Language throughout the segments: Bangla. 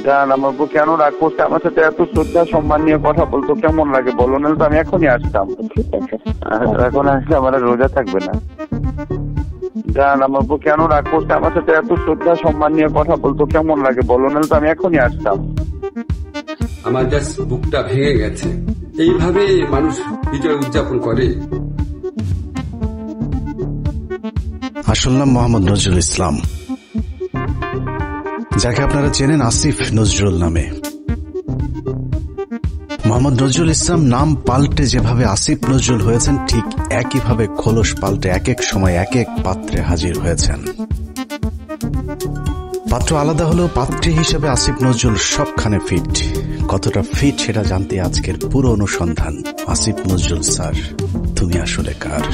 জান আমার বউ কেন রাগ করছে, আমার সাথে এত শ্রদ্ধা সম্মান নিয়ে কথা বলতো কেমন লাগে বলো, না তো আমি এখনই আসতাম। ঠিক আছে। এখন আসলে আমার আর রোজা থাকবে না। জান আমার বউ কেন রাগ করছে, আমার সাথে এত শ্রদ্ধা সম্মান নিয়ে কথা বলতো কেমন লাগে বলো, না তো আমি এখনই আসতাম। আমার জাস্ট বুকটা ভেঙে গেছে। এইভাবে মানুষ বিজয় উদযাপন করে। আসল নাম মোহাম্মদ নজরুল ইসলাম, যাকে আপনারা চেনেন আসিফ নজরুল নামে। মোহাম্মদ নজরুল ইসলাম নাম পাল্টে যেভাবে আসিফ নজরুল হয়েছেন, ঠিক একইভাবে খোলস পাল্টে এক এক সময় এক এক পাত্রে হাজির হয়েছেন। পাত্র আলাদা হলেও পাত্রী হিসেবে আসিফ নজরুল সবখানে ফিট। কতটা ফিট সেটা জানতে আজকের পুরো অনুসন্ধান। আসিফ নজরুল স্যার, তুমি আসলে কার?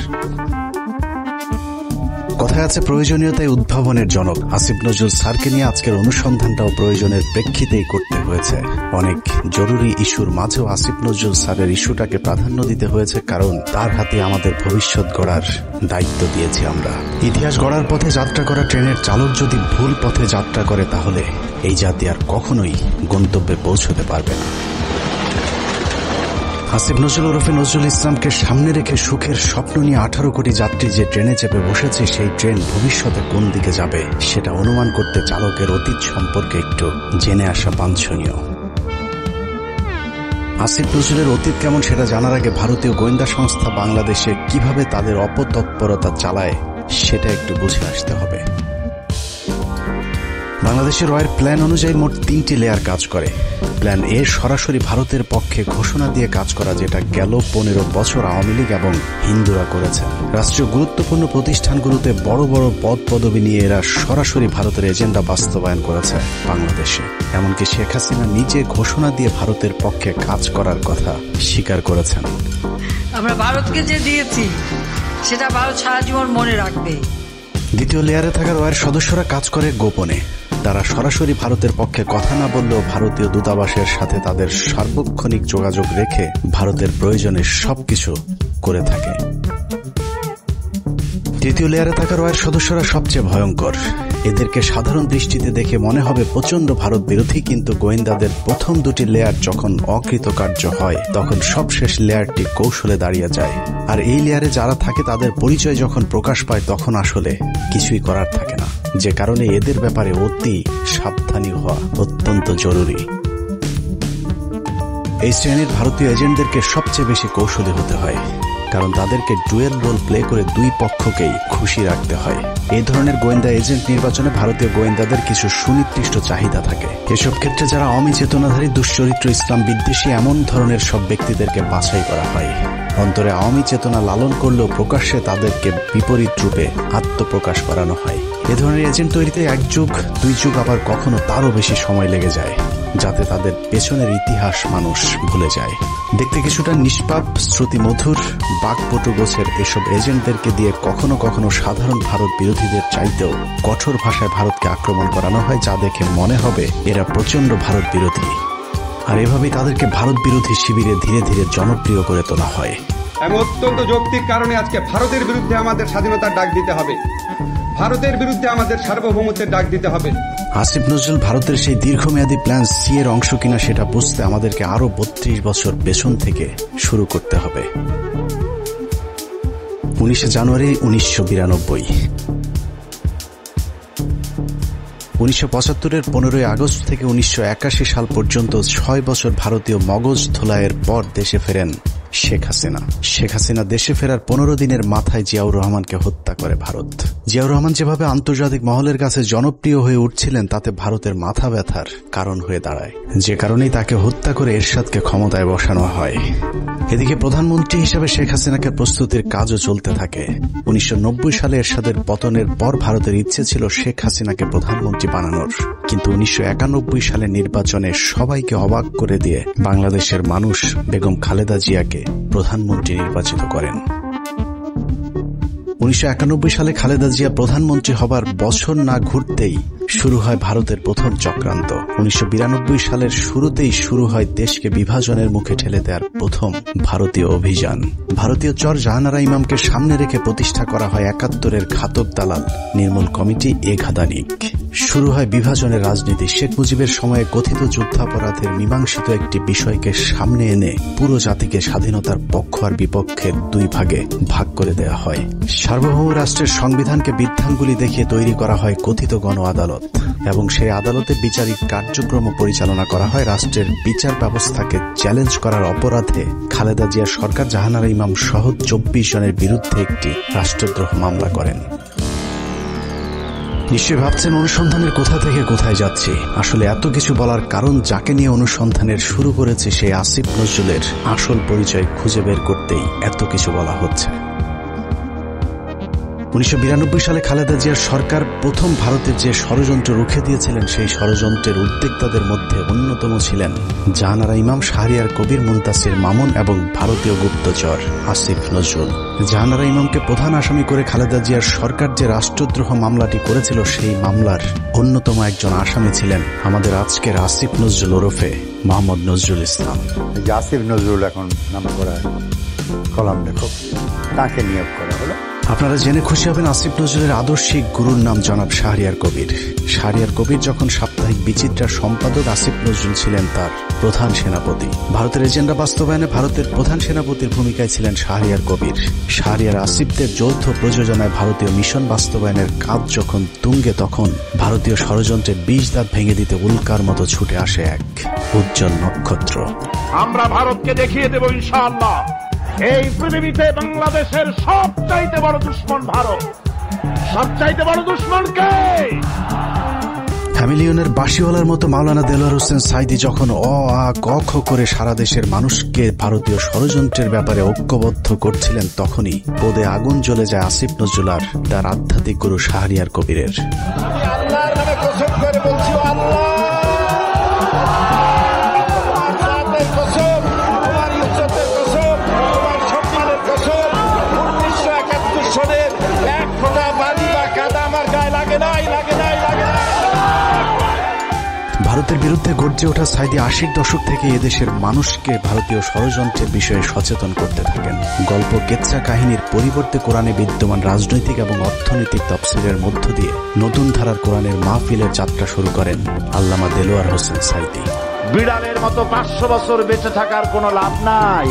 কথায় আছে প্রয়োজনীয়তায় উদ্ভাবনের জনক। আসিফ নজরুল স্যারকে নিয়ে আজকের অনুসন্ধানটাও প্রয়োজনের প্রেক্ষিতেই করতে হয়েছে। অনেক জরুরি ইস্যুর মাঝেও আসিফ নজরুল স্যারের ইস্যুটাকে প্রাধান্য দিতে হয়েছে, কারণ তার হাতে আমাদের ভবিষ্যৎ গড়ার দায়িত্ব দিয়েছি আমরা। ইতিহাস গড়ার পথে যাত্রা করা ট্রেনের চালক যদি ভুল পথে যাত্রা করে, তাহলে এই জাতি আর কখনোই গন্তব্যে পৌঁছতে পারবে না। আসিফ নজরুল ওরফে নজরুল ইসলামকে সামনে রেখে সুখের স্বপ্ন নিয়ে 18 কোটি যাত্রী যে ট্রেনে চেপে বসেছে, সেই ট্রেন ভবিষ্যতে কোন দিকে যাবে সেটা অনুমান করতে চালকের অতীত সম্পর্কে একটু জেনে আসা বাঞ্ছনীয়। আসিফ নজরুলের অতীত কেমন সেটা জানার আগে ভারতীয় গোয়েন্দা সংস্থা বাংলাদেশে কিভাবে তাদের অপতৎপরতা চালায় সেটা একটু বুঝে আসতে হবে। বাংলাদেশের রয়ের প্ল্যান অনুযায়ী মোট 3টি লেয়ার কাজ করে। প্ল্যান এ সরাসরি ভারতের পক্ষে ঘোষণা দিয়ে কাজ করা, যেটা গেল 15 বছর আওয়ামী লীগ এবং হিন্দুরা করেছেন। রাষ্ট্রীয় গুরুত্বপূর্ণ প্রতিষ্ঠানগুলোতে বড় বড় পদ পদবি নিয়ে এরা সরাসরি ভারতের এজেন্ডা বাস্তবায়ন করেছে বাংলাদেশে। এমনকি শেখ হাসিনা নিজে ঘোষণা দিয়ে ভারতের পক্ষে কাজ করার কথা স্বীকার করেছেন। আমরা ভারতকে যে দিয়েছি সেটা ভারত সারা জীবন মনে রাখবে। দ্বিতীয় লেয়ারে থাকা রয়ের সদস্যরা কাজ করে গোপনে। তারা সরাসরি ভারতের পক্ষে কথা না বললেও ভারতীয় দূতাবাসের সাথে তাদের সার্বক্ষণিক যোগাযোগ রেখে ভারতের প্রয়োজনে সবকিছু করে থাকে। তৃতীয় লেয়ারে থাকা রয়ের সদস্যরা সবচেয়ে ভয়ঙ্কর। এদেরকে সাধারণ দৃষ্টিতে দেখে মনে হবে প্রচন্ড ভারত বিরোধী, কিন্তু গোয়েন্দাদের প্রথম 2টি লেয়ার যখন অকৃতকার্য হয়, তখন সবশেষ লেয়ারটি কৌশলে দাঁড়িয়ে যায়। আর এই লেয়ারে যারা থাকে তাদের পরিচয় যখন প্রকাশ পায়, তখন আসলে কিছুই করার থাকে না। যে কারণে এদের ব্যাপারে অতি সাবধানী হওয়া অত্যন্ত জরুরি। এই শ্রেণীর ভারতীয় এজেন্টদেরকে সবচেয়ে বেশি কৌশলী হতে হয়, কারণ তাদেরকে ডুয়েল রোল প্লে করে দুই পক্ষকেই খুশি রাখতে হয়। এই ধরনের গোয়েন্দা এজেন্ট নির্বাচনে ভারতীয় গোয়েন্দাদের কিছু সুনির্দিষ্ট চাহিদা থাকে। এসব ক্ষেত্রে যারা আওয়ামী চেতনাধারী, দুশ্চরিত্র, ইসলাম বিদ্বেষী এমন ধরনের সব ব্যক্তিদেরকে বাছাই করা হয়। অন্তরে আওয়ামী চেতনা লালন করলেও প্রকাশ্যে তাদেরকে বিপরীত রূপে আত্মপ্রকাশ করানো হয়। এ ধরনের এজেন্ট তৈরিতে 1 যুগ 2 যুগ, আবার কখনো তারও বেশি সময় লেগে যায়, যাতে তাদের পেছনের ইতিহাস মানুষ ভুলে যায়। দেখতে কিছুটা নিষ্পাপ, শ্রুতিমধুর, বাকপটু গোছের এসব এজেন্টদেরকে দিয়ে কখনো কখনো সাধারণ ভারত বিরোধীদের চাইতেও কঠোর ভাষায় ভারতকে আক্রমণ করানো হয়, যা দেখে মনে হবে এরা প্রচন্ড ভারত বিরোধী। আর এভাবেই তাদেরকে ভারত বিরোধী শিবিরে ধীরে ধীরে জনপ্রিয় করে তোলা হয়। আমি অত্যন্ত যৌক্তিক কারণে আজকে ভারতের বিরুদ্ধে আমাদের স্বাধীনতার ডাক দিতে হবে, ভারতের বিরুদ্ধে আমাদের সার্বভৌমত্বের ডাক দিতে হবে। আসিফ নজরুল ভারতের সেই দীর্ঘমেয়াদী প্ল্যান সি এর অংশ কিনা সেটা বুঝতে আমাদেরকে আরো 32 বছর পেছন থেকে শুরু করতে হবে। 19 জানুয়ারি 1992। 1975-এর 15 আগস্ট থেকে 1981 সাল পর্যন্ত 6 বছর ভারতীয় মগজ ধোলাইয়ের পর দেশে ফেরেন শেখ হাসিনা। শেখ হাসিনা দেশে ফেরার 15 দিনের মাথায় জিয়াউর রহমানকে হত্যা করে ভারত। জিয়াউর রহমান যেভাবে আন্তর্জাতিক মহলের কাছে জনপ্রিয় হয়ে উঠছিলেন, তাতে ভারতের মাথা ব্যথার কারণ হয়ে দাঁড়ায়, যে কারণেই তাকে হত্যা করে এরশাদকে ক্ষমতায় বসানো হয়। এদিকে প্রধানমন্ত্রী হিসেবে শেখ হাসিনাকে প্রস্তুতির কাজও চলতে থাকে। 1990 সালে এরশাদের পতনের পর ভারতের ইচ্ছে ছিল শেখ হাসিনাকে প্রধানমন্ত্রী বানানোর, কিন্তু 1991 সালের নির্বাচনে সবাইকে অবাক করে দিয়ে বাংলাদেশের মানুষ বেগম খালেদা জিয়াকে প্রধানমন্ত্রী নির্বাচিত করেন। 1991 সালে খালেদা জিয়া প্রধানমন্ত্রী হবার বছর না ঘুরতেই শুরু হয় ভারতের প্রথম চক্রান্ত। 1992 সালের শুরুতেই শুরু হয় দেশকে বিভাজনের মুখে ঠেলে দেওয়ার প্রথম ভারতীয় অভিযান। ভারতীয় চর জাহানারা ইমামকে সামনে রেখে প্রতিষ্ঠা করা হয় 71-এর ঘাতক দালাল নির্মূল কমিটি এঘাদানিক। শুরু হয় বিভাজনের রাজনীতি। শেখ মুজিবের সময়ে কথিত যুদ্ধাপরাধের মীমাংসিত একটি বিষয়কে সামনে এনে পুরো জাতিকে স্বাধীনতার পক্ষ আর বিপক্ষের দুই ভাগে ভাগ করে দেওয়া হয়। সার্বভৌম রাষ্ট্রের সংবিধানকে বৃদ্ধাঙ্গুলি দেখিয়ে তৈরি করা হয় কথিত গণ আদালত এবং সেই আদালতে বিচারিক কার্যক্রম পরিচালনা করা হয়। রাষ্ট্রের বিচার ব্যবস্থাকে চ্যালেঞ্জ করার অপরাধে খালেদা জিয়া সরকার জাহানারা ইমাম সহ 24 জনের বিরুদ্ধে একটি রাষ্ট্রদ্রোহ মামলা করেন। নিশ্চয়ই ভাবছেন অনুসন্ধানের কোথা থেকে কোথায় যাচ্ছি। আসলে এত কিছু বলার কারণ, যাকে নিয়ে অনুসন্ধানের শুরু করেছে সেই আসিফ নজরুলের আসল পরিচয় খুঁজে বের করতেই এত কিছু বলা হচ্ছে। 1992 সালে খালেদা জিয়ার সরকার প্রথম ভারতের যে ষড়যন্ত্র রুখে দিয়েছিলেন, সেই ষড়যন্ত্রের উদ্যোক্তাদের মধ্যে অন্যতম ছিলেন জাহানারা ইমাম, শাহরিয়ার কবির, মুনতাসির মামুন এবং ভারতীয় গুপ্তচর আসিফ নজরুল। জাহানারা ইমামকে প্রধান আসামি করে খালেদা জিয়ার সরকার যে রাষ্ট্রদ্রোহ মামলাটি করেছিল, সেই মামলার অন্যতম একজন আসামি ছিলেন আমাদের আজকের আসিফ নজরুল ওরফে মোহাম্মদ নজরুল ইসলাম। আসিফ নজরুল এখন নাম করা কলাম লেখক, তাকে নিয়োগ করা হলো। আপনারা জেনে খুশি হবেন, আসিফ নজরুলের আদর্শিক গুরুর নাম জনাব শাহরিয়ার কবির। শাহরিয়ার কবির যখন সাপ্তাহিক বিচিত্রার সম্পাদক, আসিফ নজরুল ছিলেন তার প্রধান সেনাপতি। ভারতের এজেন্ডা বাস্তবায়নে ভারতের প্রধান সেনাপতির ভূমিকায় ছিলেন শাহরিয়ার কবির। শাহরিয়ার আসিফদের যৌথ প্রযোজনায় ভারতীয় মিশন বাস্তবায়নের কাজ যখন তুঙ্গে, তখন ভারতীয় ষড়যন্ত্রের 20 দাঁত ভেঙে দিতে উল্কার মতো ছুটে আসে এক উজ্জ্বল নক্ষত্র। আমরা ভারতকে দেখিয়ে দেব ইনশাআল্লাহ, এই পৃথিবীতে বাংলাদেশের সবচাইতে বড় দুশ্মন ভারত। সবচাইতে বড় দুশ্মন কে? হ্যামিলিয়নের বাঁশিওয়ালার মতো মাওলানা দেলোয়ার হোসেন সাঈদী যখন অ আ ক খ করে সারা দেশের মানুষকে ভারতীয় ষড়যন্ত্রের ব্যাপারে ঐক্যবদ্ধ করছিলেন, তখনই পদে আগুন জ্বলে যায় আসিফ নজরুল আর তার আধ্যাত্মিক গুরু শাহরিয়ার কবিরের। আল্লাহর নামে কসম করে বলছি, আল্লাহ ভারতের বিরুদ্ধে গর্জে ওঠা সাঈদী 80-র দশক থেকে এদেশের মানুষকে ভারতীয় ষড়যন্ত্রের বিষয়ে সচেতন করতে থাকেন। গল্প গেচ্ছা কাহিনীর পরিবর্তে কোরআনে বিদ্যমান রাজনৈতিক এবং অর্থনৈতিক তফসিলের মধ্য দিয়ে নতুন ধারার কোরআনের মাহফিলের যাত্রা শুরু করেন আল্লামা দেলোয়ার হোসেন সাঈদী। বিড়ালের মতো 500 বছর বেঁচে থাকার কোনো লাভ নাই,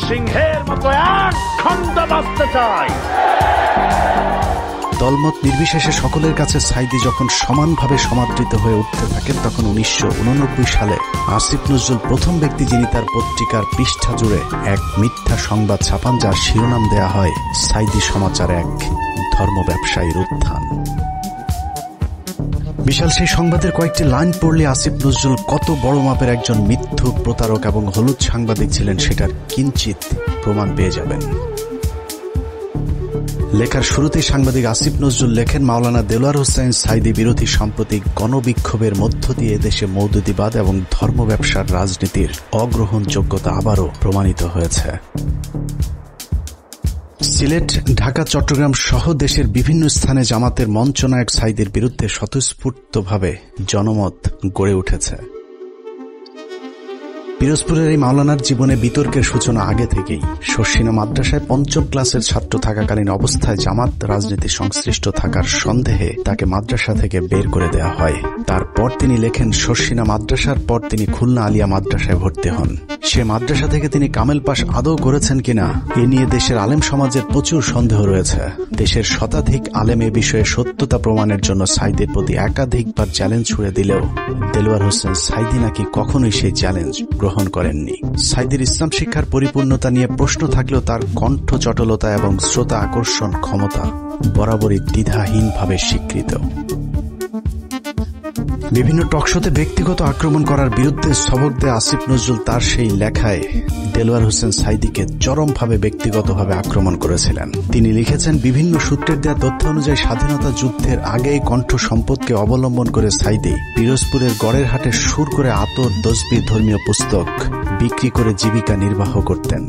সিংহের মতো এক ঘন্টা বাঁচতে চাই। দলমত নির্বিশেষে সকলের কাছে সাঈদী যখন সমানভাবে সমাদৃত হয়ে উঠতে থাকেন, তখন 1989 সালে আসিফ নজরুল প্রথম ব্যক্তি যিনি তার পত্রিকার পৃষ্ঠা জুড়ে এক মিথ্যা সংবাদ ছাপান, যার শিরোনাম দেয়া হয় সাঈদী সমাচার, এক ধর্ম ব্যবসায়ীর উত্থান। বিশাল সেই সংবাদের কয়েকটি লাইন পড়লে আসিফ নজরুল কত বড় মাপের একজন মিথ্যুক, প্রতারক এবং হলুদ সাংবাদিক ছিলেন সেটার কিঞ্চিত প্রমাণ পেয়ে যাবেন। লেখার শুরুতেই সাংবাদিক আসিফ নজরুল লেখেন, মাওলানা দেলোয়ার হোসেন সাঈদী বিরোধী সাম্প্রতিক গণবিক্ষোভের মধ্য দিয়ে দেশে মৌদুদিবাদ এবং ধর্ম ব্যবসার রাজনীতির অগ্রহণযোগ্যতা আবারও প্রমাণিত হয়েছে। সিলেট, ঢাকা, চট্টগ্রাম সহ দেশের বিভিন্ন স্থানে জামাতের মঞ্চনায়ক সাঈদীর বিরুদ্ধে স্বতঃস্ফূর্তভাবে জনমত গড়ে উঠেছে। পিরোজপুরের এই মাওলানার জীবনে বিতর্কের সূচনা আগে থেকেই। শর্ষিনা মাদ্রাসায় 5ম ক্লাসের ছাত্র থাকাকালীন অবস্থায় জামাত রাজনীতি সংশ্লিষ্ট থাকার সন্দেহে তাকে মাদ্রাসা থেকে বের করে দেওয়া হয়। তারপর তিনি লেখেন, শর্ষিনা মাদ্রাসার পর তিনি খুলনা আলিয়া মাদ্রাসায় ভর্তি হন। সে মাদ্রাসা থেকে তিনি কামেল পাশ আদৌ করেছেন কিনা এ নিয়ে দেশের আলেম সমাজের প্রচুর সন্দেহ রয়েছে। দেশের শতাধিক আলেম এ বিষয়ে সত্যতা প্রমাণের জন্য সাঈদীর প্রতি একাধিকবার চ্যালেঞ্জ ছুড়ে দিলেও দেলোয়ার হোসেন সাঈদী নাকি কখনোই সেই চ্যালেঞ্জ গ্রহণ করেননি। সাঈদীর ইসলাম শিক্ষার পরিপূর্ণতা নিয়ে প্রশ্ন থাকলেও তার কণ্ঠ চটলতা এবং শ্রোতা আকর্ষণ ক্ষমতা বরাবরই দ্বিধাহীনভাবে স্বীকৃত। বিভিন্ন টকশোতে ব্যক্তিগত আক্রমণ করার বিরুদ্ধে সবক দেয়া আসিফ নজরুল তার সেই লেখায় দেলোয়ার হোসেন সাঈদীকে চরমভাবে ব্যক্তিগতভাবে আক্রমণ করেছিলেন। তিনি লিখেছেন, বিভিন্ন সূত্রের দেয়া তথ্য অনুযায়ী স্বাধীনতা যুদ্ধের আগেই কণ্ঠ সম্পদকে অবলম্বন করে সাঈদী পিরোজপুরের গড়ের হাটে সুর করে আতর, তসবিহ, ধর্মীয় পুস্তক বিক্রি করে জীবিকা নির্বাহ করতেন।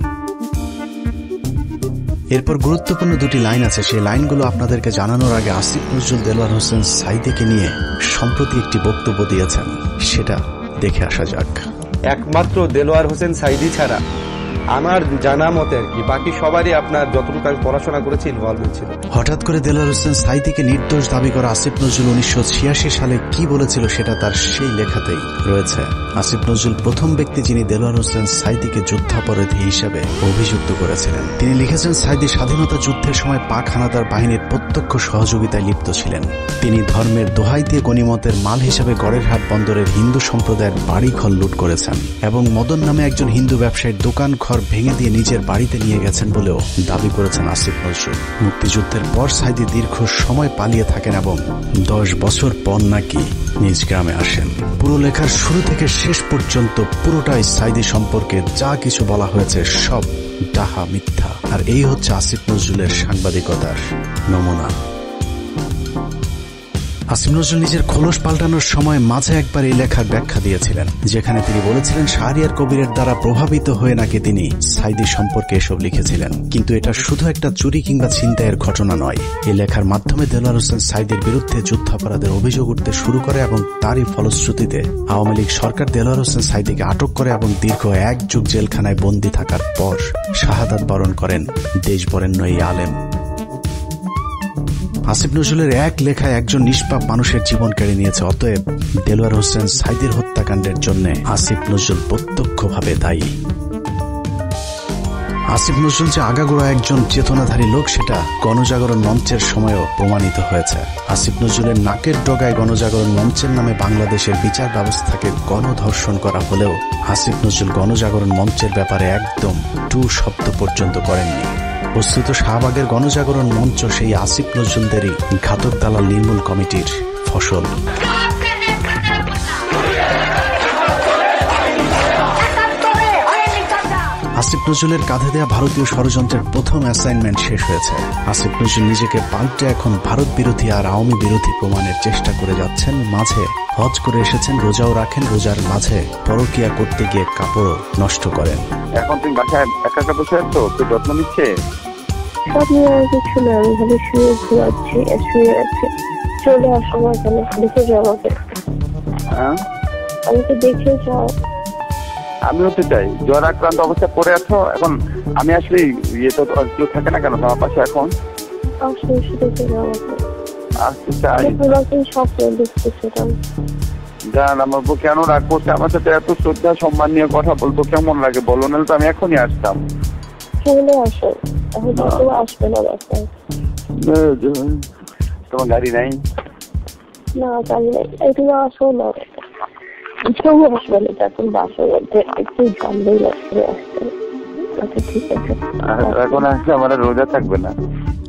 এরপর গুরুত্বপূর্ণ দুটি লাইন আছে, সেই লাইনগুলো আপনাদেরকে জানানোর আগে আসিফ নজরুল দেলোয়ার হোসেন সাঈদীকে নিয়ে সম্প্রতি একটি বক্তব্য দিয়েছেন, সেটা দেখে আসা যাক। একমাত্র দেলোয়ার হোসেন সাঈদী ছাড়া আমার জানা মতে আর কি বাকি সবারই আপনার যতটুকু আমি পড়াশোনা করেছি ইনভলভমেন্ট ছিল। হঠাৎ করে দেলোয়ার হোসেন সাঈদীকে নির্দোষ দাবি করা আসিফ নজরুল 1986 সালে কি বলেছিল সেটা তার সেই লেখাতেই রয়েছে। আসিফ নজরুল প্রথম ব্যক্তি যিনি দেলোয়ার হোসেন সাঈদীকে যুদ্ধাপরাধী হিসেবে অভিযুক্ত করেছিলেন। তিনি লিখেছেন, সাঈদী স্বাধীনতা যুদ্ধের সময় পাক হানাদার বাহিনীর প্রত্যক্ষ সহযোগিতায় লিপ্ত ছিলেন। তিনি ধর্মের দোহাই দিয়ে গনিমতের মাল হিসেবে গড়েরহাট বন্দরের হিন্দু সম্প্রদায়ের বাড়িঘর লুট করেছেন এবং মদন নামে একজন হিন্দু ব্যবসায়ীর দোকান ঘর ভেঙে দিয়ে নিজের বাড়িতে নিয়ে গেছেন বলেও দাবি করেছেন আসিফ নজরুল। মুক্তিযুদ্ধের পর সাঈদী দীর্ঘ সময় পালিয়ে থাকেন এবং 10 বছর পর নাকি নিজ গ্রামে আসেন। পুরো লেখার শুরু থেকে শেষ পর্যন্ত পুরোটাই সাঈদী সম্পর্কে যা কিছু বলা হয়েছে সব ডাহা মিথ্যা। আর এই হচ্ছে আসিফ নজরুলের সাংবাদিকতার নমুনা। আসিফ নজরুল নিজের খোলস পাল্টানোর সময় মাঝে একবার এই লেখার ব্যাখ্যা দিয়েছিলেন, যেখানে তিনি বলেছিলেন শাহরিয়ার কবিরের দ্বারা প্রভাবিত হয়ে নাকি তিনি সাঈদী সম্পর্কে এসব লিখেছিলেন। কিন্তু এটা শুধু একটা চুরি কিংবা ছিনতাইয়ের ঘটনা নয়। এই লেখার মাধ্যমে দেলোয়ার হোসেন সাঈদীর বিরুদ্ধে যুদ্ধাপরাধের অভিযোগ উঠতে শুরু করে এবং তারই ফলশ্রুতিতে আওয়ামী লীগ সরকার দেলোয়ার হোসেন সাঈদীকে আটক করে এবং দীর্ঘ 1 যুগ জেলখানায় বন্দী থাকার পর শাহাদাত বরণ করেন দেশবরেণ্য এই আলেম। আসিফ নজরুলের এক লেখায় একজন নিষ্পাপ মানুষের জীবন কেড়ে নিয়েছে। অতএব দেলোয়ার হোসেন সাঈদীর হত্যাকাণ্ডের জন্য আসিফ নজরুল প্রত্যক্ষভাবে দায়ী। আসিফ নজরুল যে আগাগোড়া একজন চেতনাধারী লোক সেটা গণজাগরণ মঞ্চের সময়ও প্রমাণিত হয়েছে। আসিফ নজরুলের নাকের ডগায় গণজাগরণ মঞ্চের নামে বাংলাদেশের বিচার ব্যবস্থাকে গণধর্ষণ করা হলেও আসিফ নজরুল গণজাগরণ মঞ্চের ব্যাপারে একদম টু শব্দ পর্যন্ত করেননি। বস্তুত শাহবাগের গণজাগরণ মঞ্চ সেই আসিফ নজরুলদেরই ঘাতক দালাল নির্মূল কমিটির ফসল। আসিফ নজরুলের কাঁধে দেয়া ভারতীয় ষড়যন্ত্রের প্রথম অ্যাসাইনমেন্ট শেষ হয়েছে। আসিফ নজরুল নিজেকে পাল্টে এখন ভারত বিরোধী আর আওয়ামী বিরোধী প্রমাণের চেষ্টা করে যাচ্ছেন। মাঝে হজ করে এসেছেন, রোজাও রাখেন, রোজার মাঝে পরকিয়া করতে গিয়ে কাপড়ও নষ্ট করেন। এখন তুমি বাসায় একা একা বসে আছো, তুই যত্ন নিচ্ছে? সব নিয়ে কিছু না, আমি ভাবে শুয়ে ঘুমাচ্ছি, শুয়ে আছি। চলে আসো আমার এখানে, দেখে যাও আমাকে। আমাকে দেখে যাও। আমিও তো চাই, জ্বর আক্রান্ত অবস্থা পড়ে আছো এখন। আমি আসলে ইয়ে তো কেউ থাকে না কেন তোমার পাশে এখন? আসলে দেখে যাও আমাকে। আসতে চাই, স্বপ্ন দেখতেছিলাম। জান আমার বউ কেন রাগ করছে আমার সাথে? এত শ্রদ্ধা সম্মান নিয়ে কথা বলতো কেমন লাগে বলো, নাহলে তো আমি এখনই আসতাম। চলে আসো, এখন তো আসবে না বাসায়। তোমার গাড়ি নাই? না গাড়ি নাই, তুমি আসো না। কেউ আসবে না, এখন বাসার মধ্যে একটু জানলেই আসতে আসতে। আচ্ছা ঠিক আছে, এখন আসলে আমার রোজা থাকবে না।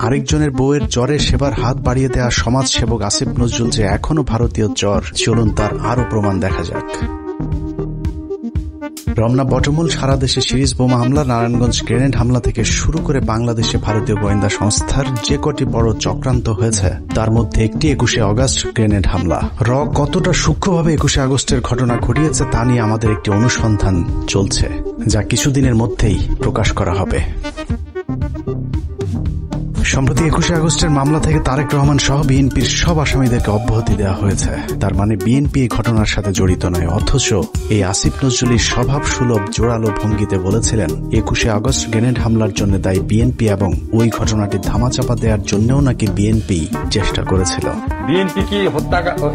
আরেকজনের বউয়ের জ্বরে সেবার হাত বাড়িয়ে দেওয়া সমাজ সেবক আসিফ নজরুল যে এখনো ভারতীয় জ্বর, চলুন তার আরো প্রমাণ দেখা যাক। রমনা বটমূল সারা দেশে সিরিজ বোমা হামলা, নারায়ণগঞ্জ গ্রেনেড হামলা থেকে শুরু করে বাংলাদেশে ভারতীয় গোয়েন্দা সংস্থার যে কটি বড় চক্রান্ত হয়েছে তার মধ্যে একটি 21শে আগস্ট গ্রেনেড হামলা। কতটা সূক্ষ্মভাবে 21শে আগস্টের ঘটনা ঘটিয়েছে তা নিয়ে আমাদের একটি অনুসন্ধান চলছে, যা কিছুদিনের মধ্যেই প্রকাশ করা হবে। সম্প্রতি 21শে আগস্টের মামলা থেকে তারেক রহমান সহ বিএনপির সব আসামিদেরকে অব্যাহতি দেওয়া হয়েছে। তার মানে বিএনপি এই ঘটনার সাথে জড়িত নয়। অথচ এই আসিফ নজরুলের স্বভাব সুলভ জোরালো ভঙ্গিতে বলেছিলেন 21শে আগস্ট গ্রেনেড হামলার জন্য দায়ী বিএনপি এবং ওই ঘটনাটি ধামাচাপা দেওয়ার জন্যও নাকি বিএনপি চেষ্টা করেছিল। বিএনপি কি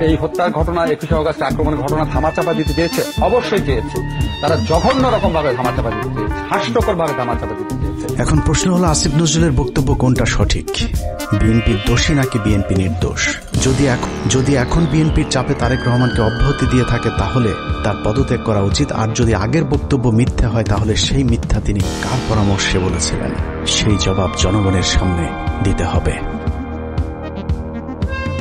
এই হত্যার ঘটনা, 21শে আগস্ট আক্রমণের ঘটনা ধামাচাপা দিতে চেয়েছে? অবশ্যই চেয়েছে। তারা জঘন্য রকম ভাবে ধামাচাপা দিতে চেয়েছে, হাস্যকর ভাবে ধামাচাপা দিতে চেয়েছে। এখন প্রশ্ন হলো আসিফ নজরুলের বক্তব্য কোনটা সঠিক? বিএনপি দোষী নাকি বিএনপি নির্দোষ? যদি এখন বিএনপির চাপে তারেক রহমানকে অব্যাহতি দিয়ে থাকে তাহলে তার পদত্যাগ করা উচিত। আর যদি আগের বক্তব্য মিথ্যা হয় তাহলে সেই মিথ্যা তিনি কার পরামর্শে বলেছিলেন সেই জবাব জনগণের সামনে দিতে হবে।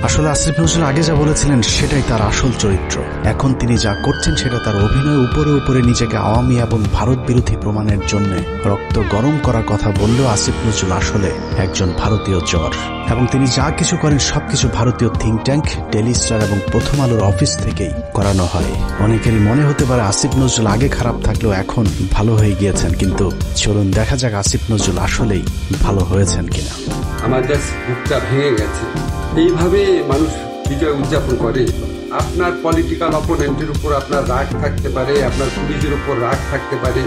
আসলে আসিফ নজরুল আগে যা বলেছিলেন সেটাই তার আসল চরিত্র। এখন তিনি যা করছেন সেটা তার অভিনয়। উপরে উপরে নিজেকে আওয়ামী এবং ভারত বিরোধী প্রমাণের জন্য রক্ত গরম করার কথা বললেও আসিফ নজরুল আসলে একজন ভারতীয় জ্বর। এবং তিনি যা কিছু করেন সবকিছু ভারতীয় থিঙ্ক ট্যাঙ্ক, ডেইলি স্টার এবং প্রথম আলোর অফিস থেকেই করানো হয়। অনেকেরই মনে হতে পারে আসিফ নজরুল আগে খারাপ থাকলেও এখন ভালো হয়ে গিয়েছেন, কিন্তু চলুন দেখা যাক আসিফ নজরুল আসলেই ভালো হয়েছেন কিনা। আমার জাস্ট বুকটা ভেঙে গেছে। এইভাবে মানুষ বিজয় উদযাপন করে। আপনার পলিটিক্যাল অপোনেন্টের উপর আপনার রাগ থাকতে পারে, আপনার পুলিশের উপর রাগ থাকতে পারে,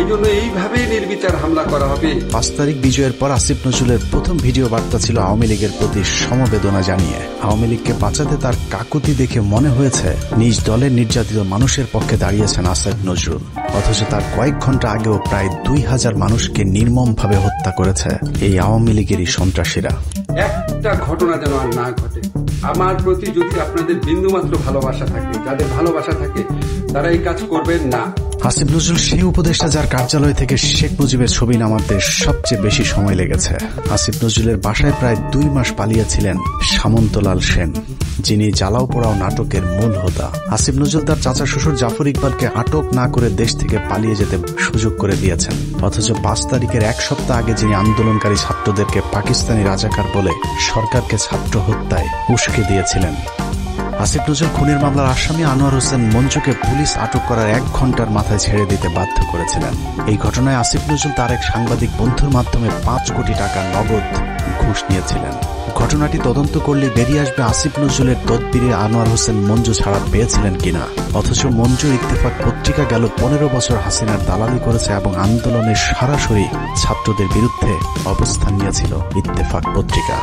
এই জন্য এইভাবে নির্বিচার হামলা করা হবে। 5 তারিখ বিজয়ের পর আসিফ নজরুলের প্রথম ভিডিও বার্তা ছিল আওয়ামী লীগের প্রতি সমবেদনা জানিয়ে। আওয়ামী লীগকে বাঁচাতে তার কাকুতি দেখে মনে হয়েছে নিজ দলের নির্যাতিত মানুষের পক্ষে দাঁড়িয়েছেন আসিফ নজরুল। অথচ তার কয়েক ঘন্টা আগেও প্রায় 2000 মানুষকে নির্মমভাবে হত্যা করেছে এই আওয়ামী লীগেরই সন্ত্রাসীরা। একটা ঘটনা যেন আর না ঘটে। আমার প্রতি যদি আপনাদের বিন্দুমাত্র ভালোবাসা থাকে, যাদের ভালোবাসা থাকে, তারা এই কাজ করবেন না। আসিফ নজরুল সেই উপদেষ্টা যার কার্যালয় থেকে শেখ মুজিবের ছবি নামাতে সবচেয়ে বেশি সময় লেগেছে। আসিফ নজরুলের বাসায় প্রায় 2 মাস পালিয়েছিলেন সামন্তলাল সেন, যিনি জ্বালাও পোড়াও নাটকের মূল হোতা। আসিফ নজরুল তার চাচা শ্বশুর জাফর ইকবালকে আটক না করে দেশ থেকে পালিয়ে যেতে সুযোগ করে দিয়েছেন। অথচ 5 তারিখের 1 সপ্তাহ আগে যিনি আন্দোলনকারী ছাত্রদেরকে পাকিস্তানি রাজাকার বলে সরকারকে ছাত্র হত্যায় উস্কে দিয়েছিলেন। আসিফ নজরুল খুনের মামলার আসামি আনোয়ার হোসেন মঞ্জুকে পুলিশ আটক করার 1 ঘন্টার মাথায় ছেড়ে দিতে বাধ্য করেছিলেন। এই ঘটনায় আসিফ নজরুল তার এক সাংবাদিক বন্ধুর মাধ্যমে 5 কোটি টাকা নগদ ঘুষ নিয়েছিলেন। ঘটনাটি তদন্ত করলে বেরিয়ে আসবে আসিফ নজরুলের তদবিরে আনোয়ার হোসেন মঞ্জু ছাড়া পেয়েছিলেন কিনা। অথচ মঞ্জু ইত্তেফাক পত্রিকা গেল 15 বছর হাসিনার দালালি করেছে এবং আন্দোলনের সরাসরি ছাত্রদের বিরুদ্ধে অবস্থান নিয়েছিল ইত্তেফাক পত্রিকা।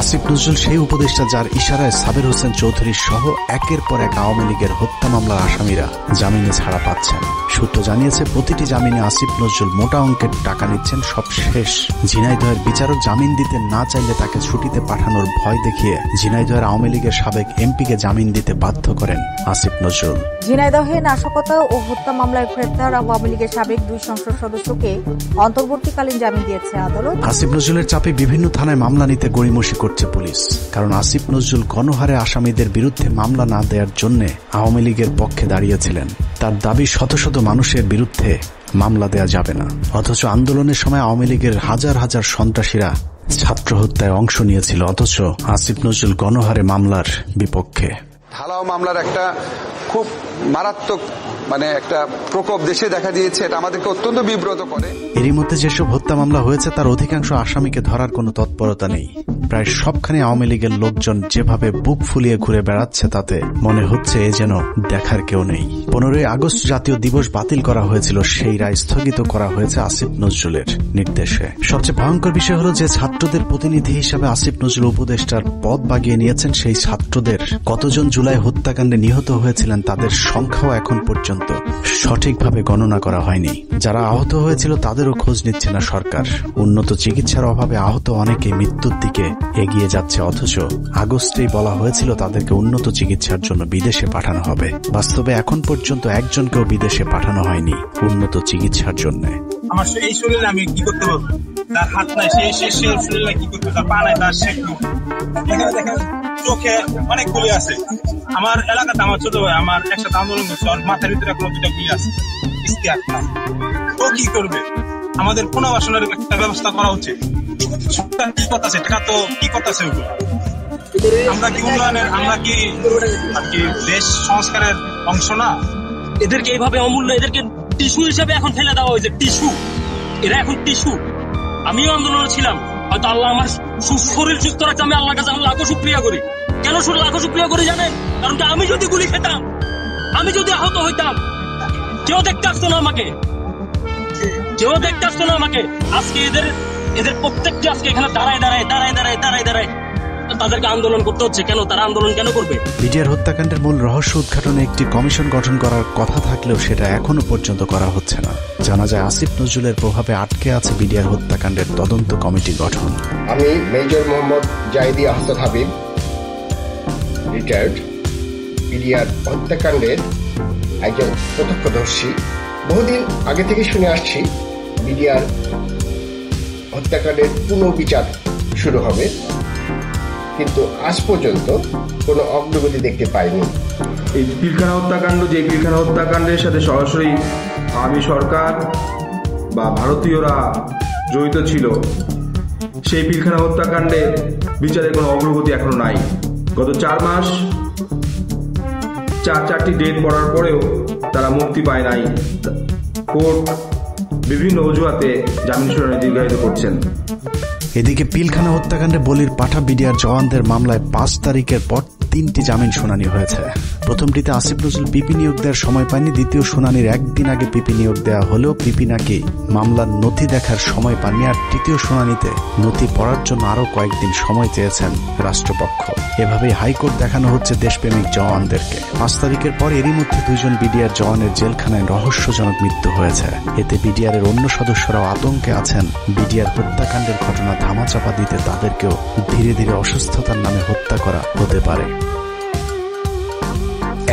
আসিফ নজরুল সেই উপদেষ্টা যার ইশারায় সাবের হোসেন চৌধুরী সহ একের পর এক আওয়ামী লীগের হত্যা মামলার আসামিরা জামিনে ছাড়া পাচ্ছেন। সূত্র জানিয়েছে প্রতিটি জামিনে আসিফ নজরুল মোটা অঙ্কের টাকা নিচ্ছেন। সব শেষ ঝিনাইদহের বিচারক জামিন দিতে না চাইলে তাকে ছুটিতে পাঠানোর ভয় দেখিয়ে ঝিনাইদহের আওয়ামী লীগের সাবেক এমপিকে জামিন দিতে বাধ্য করেন আসিফ নজরুল। ঝিনাইদহে নাশকতা ও হত্যা মামলায় গ্রেপ্তার আওয়ামী লীগের সাবেক 2 সংসদ সদস্যকে অন্তর্বর্তীকালীন জামিন দিয়েছে আদালত। আসিফ নজরুলের চাপে বিভিন্ন থানায় মামলা নিতে গড়িমসি করছে পুলিশ, কারণ আসিফ নজরুল গণহারে আসামিদের বিরুদ্ধে মামলা না দেওয়ার জন্য আওয়ামী লীগের পক্ষে দাঁড়িয়েছিলেন। তার দাবি শত শত মানুষের বিরুদ্ধে মামলা দেয়া যাবে না। অথচ আন্দোলনের সময় আওয়ামী লীগের হাজার হাজার সন্ত্রাসীরা ছাত্র হত্যায় অংশ নিয়েছিল, অথচ আসিফ নজরুল গণহারে মামলার বিপক্ষে। ঢালাও মামলার একটা খুব মারাত্মক একটা প্রকোপ দেশে দেখা দিয়েছে, এটা আমাদেরকে অত্যন্ত বিব্রত করে। এরই মধ্যে যেসব হত্যা মামলা হয়েছে তার অধিকাংশ আসামিকে ধরার কোনো তৎপরতা নেই। প্রায় সবখানে আওয়ামী লীগের লোকজন যেভাবে বুক ফুলিয়ে ঘুরে বেড়াচ্ছে তাতে মনে হচ্ছে এ যেন দেখার কেউ নেই। 15ই আগস্ট জাতীয় দিবস বাতিল করা হয়েছিল, সেই রায় স্থগিত করা হয়েছে আসিফ নজরুলের নির্দেশে। সবচেয়ে ভয়ঙ্কর বিষয় হলো যে ছাত্রদের প্রতিনিধি হিসাবে আসিফ নজরুল উপদেষ্টার পদ বাগিয়ে নিয়েছেন। সেই ছাত্রদের কতজন জুলাই হত্যাকাণ্ডে নিহত হয়েছিলেন তাদের সংখ্যাও এখন পর্যন্ত সঠিকভাবে গণনা করা হয়নি। যারা আহত হয়েছিল তাদেরও খোঁজ নিচ্ছে না সরকার। উন্নত চিকিৎসার অভাবে আহত অনেকে মৃত্যুর দিকে এগিয়ে যাচ্ছে, অথচ আগস্টেই বলা হয়েছিল তাদেরকে উন্নত চিকিৎসার জন্য বিদেশে পাঠানো হবে। বাস্তবে এখন পর্যন্ত একজনকেও বিদেশে পাঠানো হয়নি উন্নত চিকিৎসার জন্য। আমার এই শরীরে আমি কি করতে পারবো? তার হাত নাই, সে শরীরে কি করতে, তার পা নাই, তার এখানে দেখেন চোখে অনেক গুলি আছে। আমার এলাকাতে আমার ছোট ভাই আমার একসাথে আন্দোলন করছে, ওর মাথার ভিতরে এখনো 2টা গুলি আছে। ও কি করবে? আমাদের পুনর্বাসনের একটা ব্যবস্থা করা উচিত। কি করতেছে টাকা তো কি করতেছে ওগুলো? আমরা কি উন্নয়নের, আমরা কি দেশ সংস্কারের অংশ না? এদেরকে এইভাবে অমূল্য, এদেরকে টিস্যু হিসেবে এখন ফেলে দেওয়া হয়েছে। টিস্যু, এরা এখন টিস্যু। আমিও আন্দোলনে ছিলাম, হয়তো আল্লাহ আমার শরীর সুস্থ রাখছে, আমি আল্লাহর কাছে লাখো শুকরিয়া করি। কেন লাখো শুকরিয়া করি জানেন? কারণ আমি যদি গুলি খেতাম, আমি যদি আহত হইতাম, কেউ দেখতে আসতো না আমাকে, কেউ দেখতে আসতো না আমাকে। আজকে এদের প্রত্যেকটি আজকে এখানে দাঁড়ায় তাদেরকে আন্দোলন করতে হচ্ছে। কেন তারা আন্দোলন কেন করবে? বিডিআর হত্যাকাণ্ডের মূল রহস্য উদ্ঘাটনে একটি কমিশন গঠন করার কথা থাকলেও সেটা এখনো পর্যন্ত করা হচ্ছে না। জানা যায় আসিফ নজরুলের প্রভাবে আটকে আছে বিডিআর হত্যাকাণ্ডের তদন্ত কমিটি গঠন। আমি major Mohammad Zahidi Ahsan Habib, retired, BDR হত্যাকাণ্ডের একজন প্রত্যক্ষদর্শী। বহুদিন আগে থেকে শুনে আসছি বিডিআর হত্যাকাণ্ডের পুনর্বিচার শুরু হবে, কিন্তু আজ পর্যন্ত কোনো অগ্রগতি দেখতে পাইনি। এই পিলখানা হত্যাকাণ্ড, যে পিলখানা হত্যাকাণ্ডের সাথে সরাসরি আওয়ামী সরকার বা ভারতীয়রা জড়িত ছিল, সেই পিলখানা হত্যাকাণ্ডের বিচারের কোনো অগ্রগতি এখনো নাই। গত 4 মাস 4টি ডেট পড়ার পরেও তারা মুক্তি পায় নাই। কোর্ট বিভিন্ন অজুহাতে জামিন শুনানি দীর্ঘায়িত করছেন। এদিকে পিলখানা হত্যাকাণ্ডে বলির পাঠা বিডিআর জওয়ানদের মামলায় 5 তারিখের পর 3টি জামিন শুনানি হয়েছে। প্রথমটিতে আসিফ নজরুল পিপি নিয়োগ দেওয়ার সময় পায়নি। দ্বিতীয় শুনানির একদিন আগে পিপি নিয়োগ দেওয়া হলেও পিপি নাকি মামলার নথি দেখার সময় পাননি। আর তৃতীয় শুনানিতে নথি পড়ার জন্য আরো কয়েকদিন সময় চেয়েছেন রাষ্ট্রপক্ষ। এভাবেই হাইকোর্ট দেখানো হচ্ছে দেশপ্রেমিক জওয়ানদেরকে। 5 তারিখের পর এরই মধ্যে 2 জন বিডিআর জওয়ানের জেলখানায় রহস্যজনক মৃত্যু হয়েছে। এতে বিডিআর এর অন্য সদস্যরাও আতঙ্কে আছেন বিডিআর হত্যাকাণ্ডের ঘটনা ধামাচাপা দিতে তাদেরকেও ধীরে ধীরে অসুস্থতার নামে হত্যা করা হতে পারে।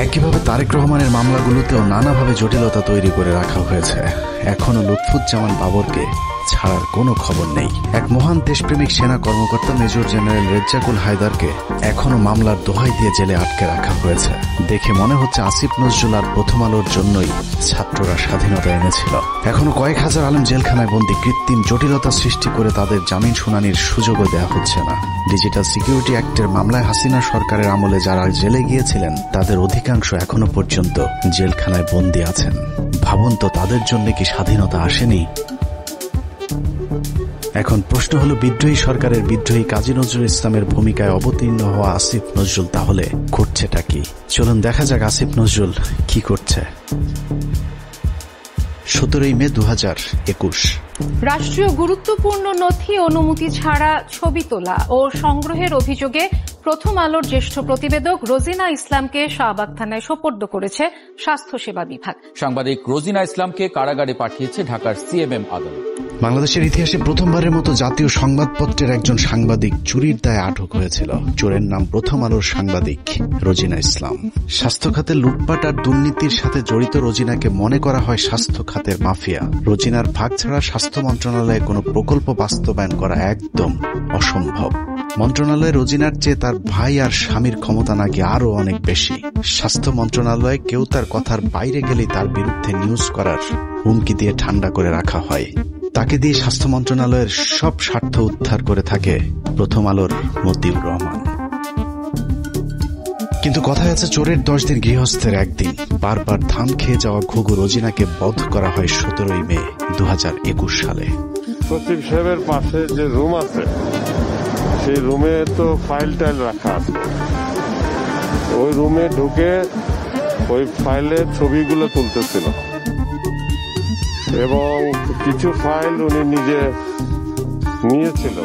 একইভাবে তারেক রহমানের মামলাগুলোতেও নানাভাবে জটিলতা তৈরি করে রাখা হয়েছে। এখনো লুৎফুজ্জামান বাবরকে ছাড়ার কোনো খবর নেই। এক মহান দেশপ্রেমিক সেনা কর্মকর্তা মেজর জেনারেল রেজ্জাকুল হায়দারকে এখনো মামলার দোহাই দিয়ে জেলে আটকে রাখা হয়েছে। দেখে মনে হচ্ছে আসিফ নজরুল আর প্রথম আলোর জন্যই ছাত্ররা স্বাধীনতা এনেছিল। এখনো কয়েক হাজার আলেম জেলখানায় বন্দী। কৃত্রিম জটিলতা সৃষ্টি করে তাদের জামিন শুনানির সুযোগও দেওয়া হচ্ছে না। ডিজিটাল সিকিউরিটি অ্যাক্টের মামলায় হাসিনা সরকারের আমলে যারা জেলে গিয়েছিলেন তাদের অধিকাংশ এখনো পর্যন্ত জেলখানায় বন্দী আছেন। ভাবুন তো, তাদের জন্য কি স্বাধীনতা আসেনি? এখন প্রশ্ন হলো, বিদ্রোহী সরকারের বিদ্রোহী কাজী নজরুল ইসলামের ভূমিকায় অবতীর্ণ হওয়া আসিফ নজরুল তাহলে করছেটা কি? চলুন দেখা যাক আসিফ নজরুল কি করছে। 17 মে 2021। রাষ্ট্রীয় গুরুত্বপূর্ণ নথি অনুমতি ছাড়া ছবি তোলা ও সংগ্রহের অভিযোগে প্রথম আলোর জ্যেষ্ঠ প্রতিবেদক রোজিনা ইসলামকে শাহবাগ থানায় সোপর্দ করেছে স্বাস্থ্যসেবা বিভাগ। সাংবাদিক রোজিনা ইসলামকে কারাগারে পাঠিয়েছে ঢাকার সিএমএম আদালত। বাংলাদেশের ইতিহাসে প্রথমবারের মতো জাতীয় সংবাদপত্রের একজন সাংবাদিক চুরির দায়ে আটক হয়েছিল। চোরের নাম প্রথম আলোর সাংবাদিক রোজিনা ইসলাম। স্বাস্থ্য খাতে লুটপাট আর দুর্নীতির সাথে জড়িত রোজিনাকে মনে করা হয় স্বাস্থ্য খাতের মাফিয়া। রোজিনার ভাগ ছাড়া স্বাস্থ্য মন্ত্রণালয়ে কোনো প্রকল্প বাস্তবায়ন করা একদম অসম্ভব। মন্ত্রণালয়ে রোজিনার চেয়ে তার ভাই আর স্বামীর ক্ষমতা নাকি আরো অনেক বেশি। স্বাস্থ্য মন্ত্রণালয়ে কেউ তার কথার বাইরে গেলেই তার বিরুদ্ধে নিউজ করার হুমকি দিয়ে ঠান্ডা করে রাখা হয়। তাকে দিয়ে স্বাস্থ্য মন্ত্রণালয়ের সব স্বার্থ উদ্ধার করে থাকে প্রথম আলোর মতিউর রহমান। কিন্তু কথায় আছে, চোরের 10 দিন গৃহস্থের একদিন। বারবার ধান খেয়ে যাওয়া ঘুঘু রোজিনাকে বধ করা হয় 17 মে 2021 সালে। সচিব সাহেবের পাশে যে রুম আছে সেই রুমে তো ফাইল টাইল রাখা আছে। ওই রুমে ঢুকে ওই ফাইলের ছবিগুলো তুলতেছিল এবং কিছু ফাইল উনি নিজে নিয়েছিল।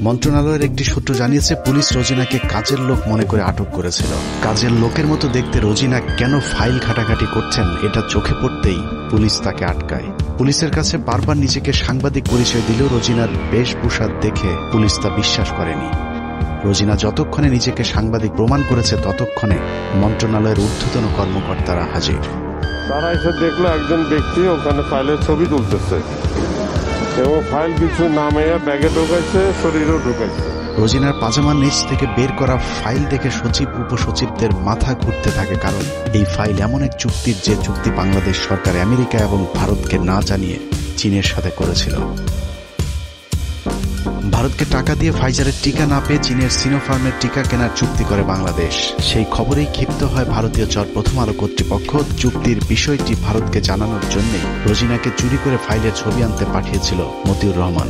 মন্ত্রণালয়ের একটি সূত্র জানিয়েছে, পুলিশ রোজিনাকে কাজের লোক মনে করে আটক করেছিল। কাজের লোকের মতো দেখতে রোজিনা কেন ফাইল ঘাটাঘাটি করছেন এটা চোখে পড়তেই পুলিশ তাকে আটকায়। পুলিশের কাছে বারবার নিজেকে সাংবাদিক পরিচয় দিলেও রোজিনার বেশভূষা দেখে পুলিশ তা বিশ্বাস করেনি। রোজিনা যতক্ষণে নিজেকে সাংবাদিক প্রমাণ করেছে ততক্ষণে মন্ত্রণালয়ের ঊর্ধ্বতন কর্মকর্তারা হাজির। তারা এসে দেখলো একজন ব্যক্তি ওখানে ফাইলের ছবি তুলতেছে এবং ফাইল কিছু নামে ব্যাগে ঢুকাইছে, শরীরেও ঢুকাইছে। রোজিনার পাজামার নিচ থেকে বের করা ফাইল দেখে সচিব উপসচিবদের মাথা ঘুরতে থাকে, কারণ এই ফাইল এমন এক চুক্তির যে চুক্তি বাংলাদেশ সরকার আমেরিকা এবং ভারতকে না জানিয়ে চীনের সাথে করেছিল। ভারতকে টাকা দিয়ে ফাইজারের টিকা না পেয়ে চীনের সিনোফার্মের টিকা কেনার চুক্তি করে বাংলাদেশ। সেই খবরেই ক্ষিপ্ত হয় ভারতীয় চর প্রথম আলো কর্তৃপক্ষ। চুক্তির বিষয়টি ভারতকে জানানোর জন্যই রোজিনাকে চুরি করে ফাইলের ছবি আনতে পাঠিয়েছিল মতিউর রহমান।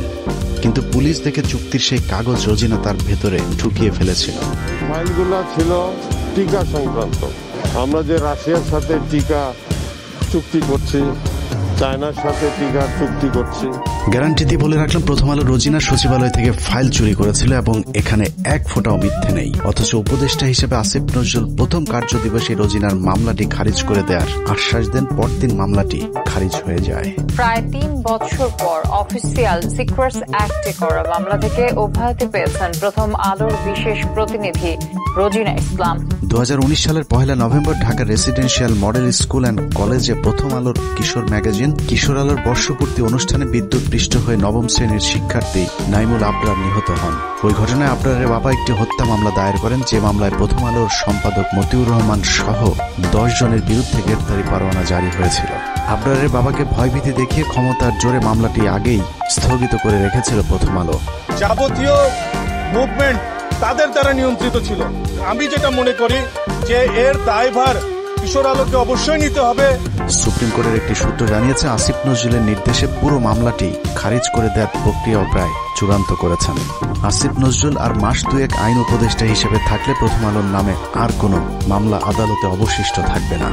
কিন্তু পুলিশ দেখে চুক্তির সেই কাগজ রোজিনা তার ভেতরে ঢুকিয়ে ফেলেছিল। ফাইলগুলো ছিল টিকা সংক্রান্ত। আমরা যে রাশিয়ার সাথে টিকা চুক্তি করছি, চায়নার সাথে টিকা চুক্তি করছি। গ্যারান্টি দিয়ে বলে রাখলাম, প্রথম আলো রোজিনা সচিবালয় থেকে ফাইল চুরি করেছিল এবং এখানে এক ফোঁটাও মিথ্যে নেই। অথচ উপদেষ্টা হিসেবে আসিফ নজরুল প্রথম কার্য দিবসে রোজিনার মামলাটি খারিজ করে দেওয়ার আশ্বাস দেন। পরদিন মামলাটি খারিজ হয়ে যায়। প্রায় 3 বছর পর অফিসিয়াল সিক্রেটস অ্যাক্টে করা মামলা থেকে অব্যাহতি পেয়েছেন প্রথম আলোর বিশেষ প্রতিনিধি রোজিনা ইসলাম। 2019 সালের 1 November Dhaka residential model school and কলেজে প্রথম আলোর কিশোর ম্যাগাজিন কিশোর আলোর বর্ষপূর্তি অনুষ্ঠানে বিদ্যুৎপৃষ্ট হয়ে নবম শ্রেণীর শিক্ষার্থী নাইমুল আবরার নিহত হন। ওই ঘটনায় আবরারের বাবা একটি হত্যা মামলা দায়ের করেন, যে মামলায় প্রথম আলোর সম্পাদক মতিউর রহমান সহ 10 জনের বিরুদ্ধে গ্রেপ্তারি পরোয়ানা জারি হয়েছিল। আবরারের বাবাকে ভয়ভীতি দেখিয়ে ক্ষমতার জোরে মামলাটি আগেই স্থগিত করে রেখেছিল প্রথম আলো। যাবতীয় মুভমেন্ট তাদের দ্বারা নিয়ন্ত্রিত ছিল। আমি যেটা মনে করি যে এর দায়ভার কিশোর আলোকে অবশ্যই নিতে হবে। সুপ্রিম কোর্টের একটি সূত্র জানিয়েছে, আসিফ নজরুলের নির্দেশে পুরো মামলাটি খারিজ করে দেওয়ার প্রক্রিয়াও প্রায় চূড়ান্ত করেছেন। আসিফ নজরুল আর মাস দুয়েক আইন উপদেষ্টা হিসেবে থাকলে প্রথম আলোর নামে আর কোনো মামলা আদালতে অবশিষ্ট থাকবে না।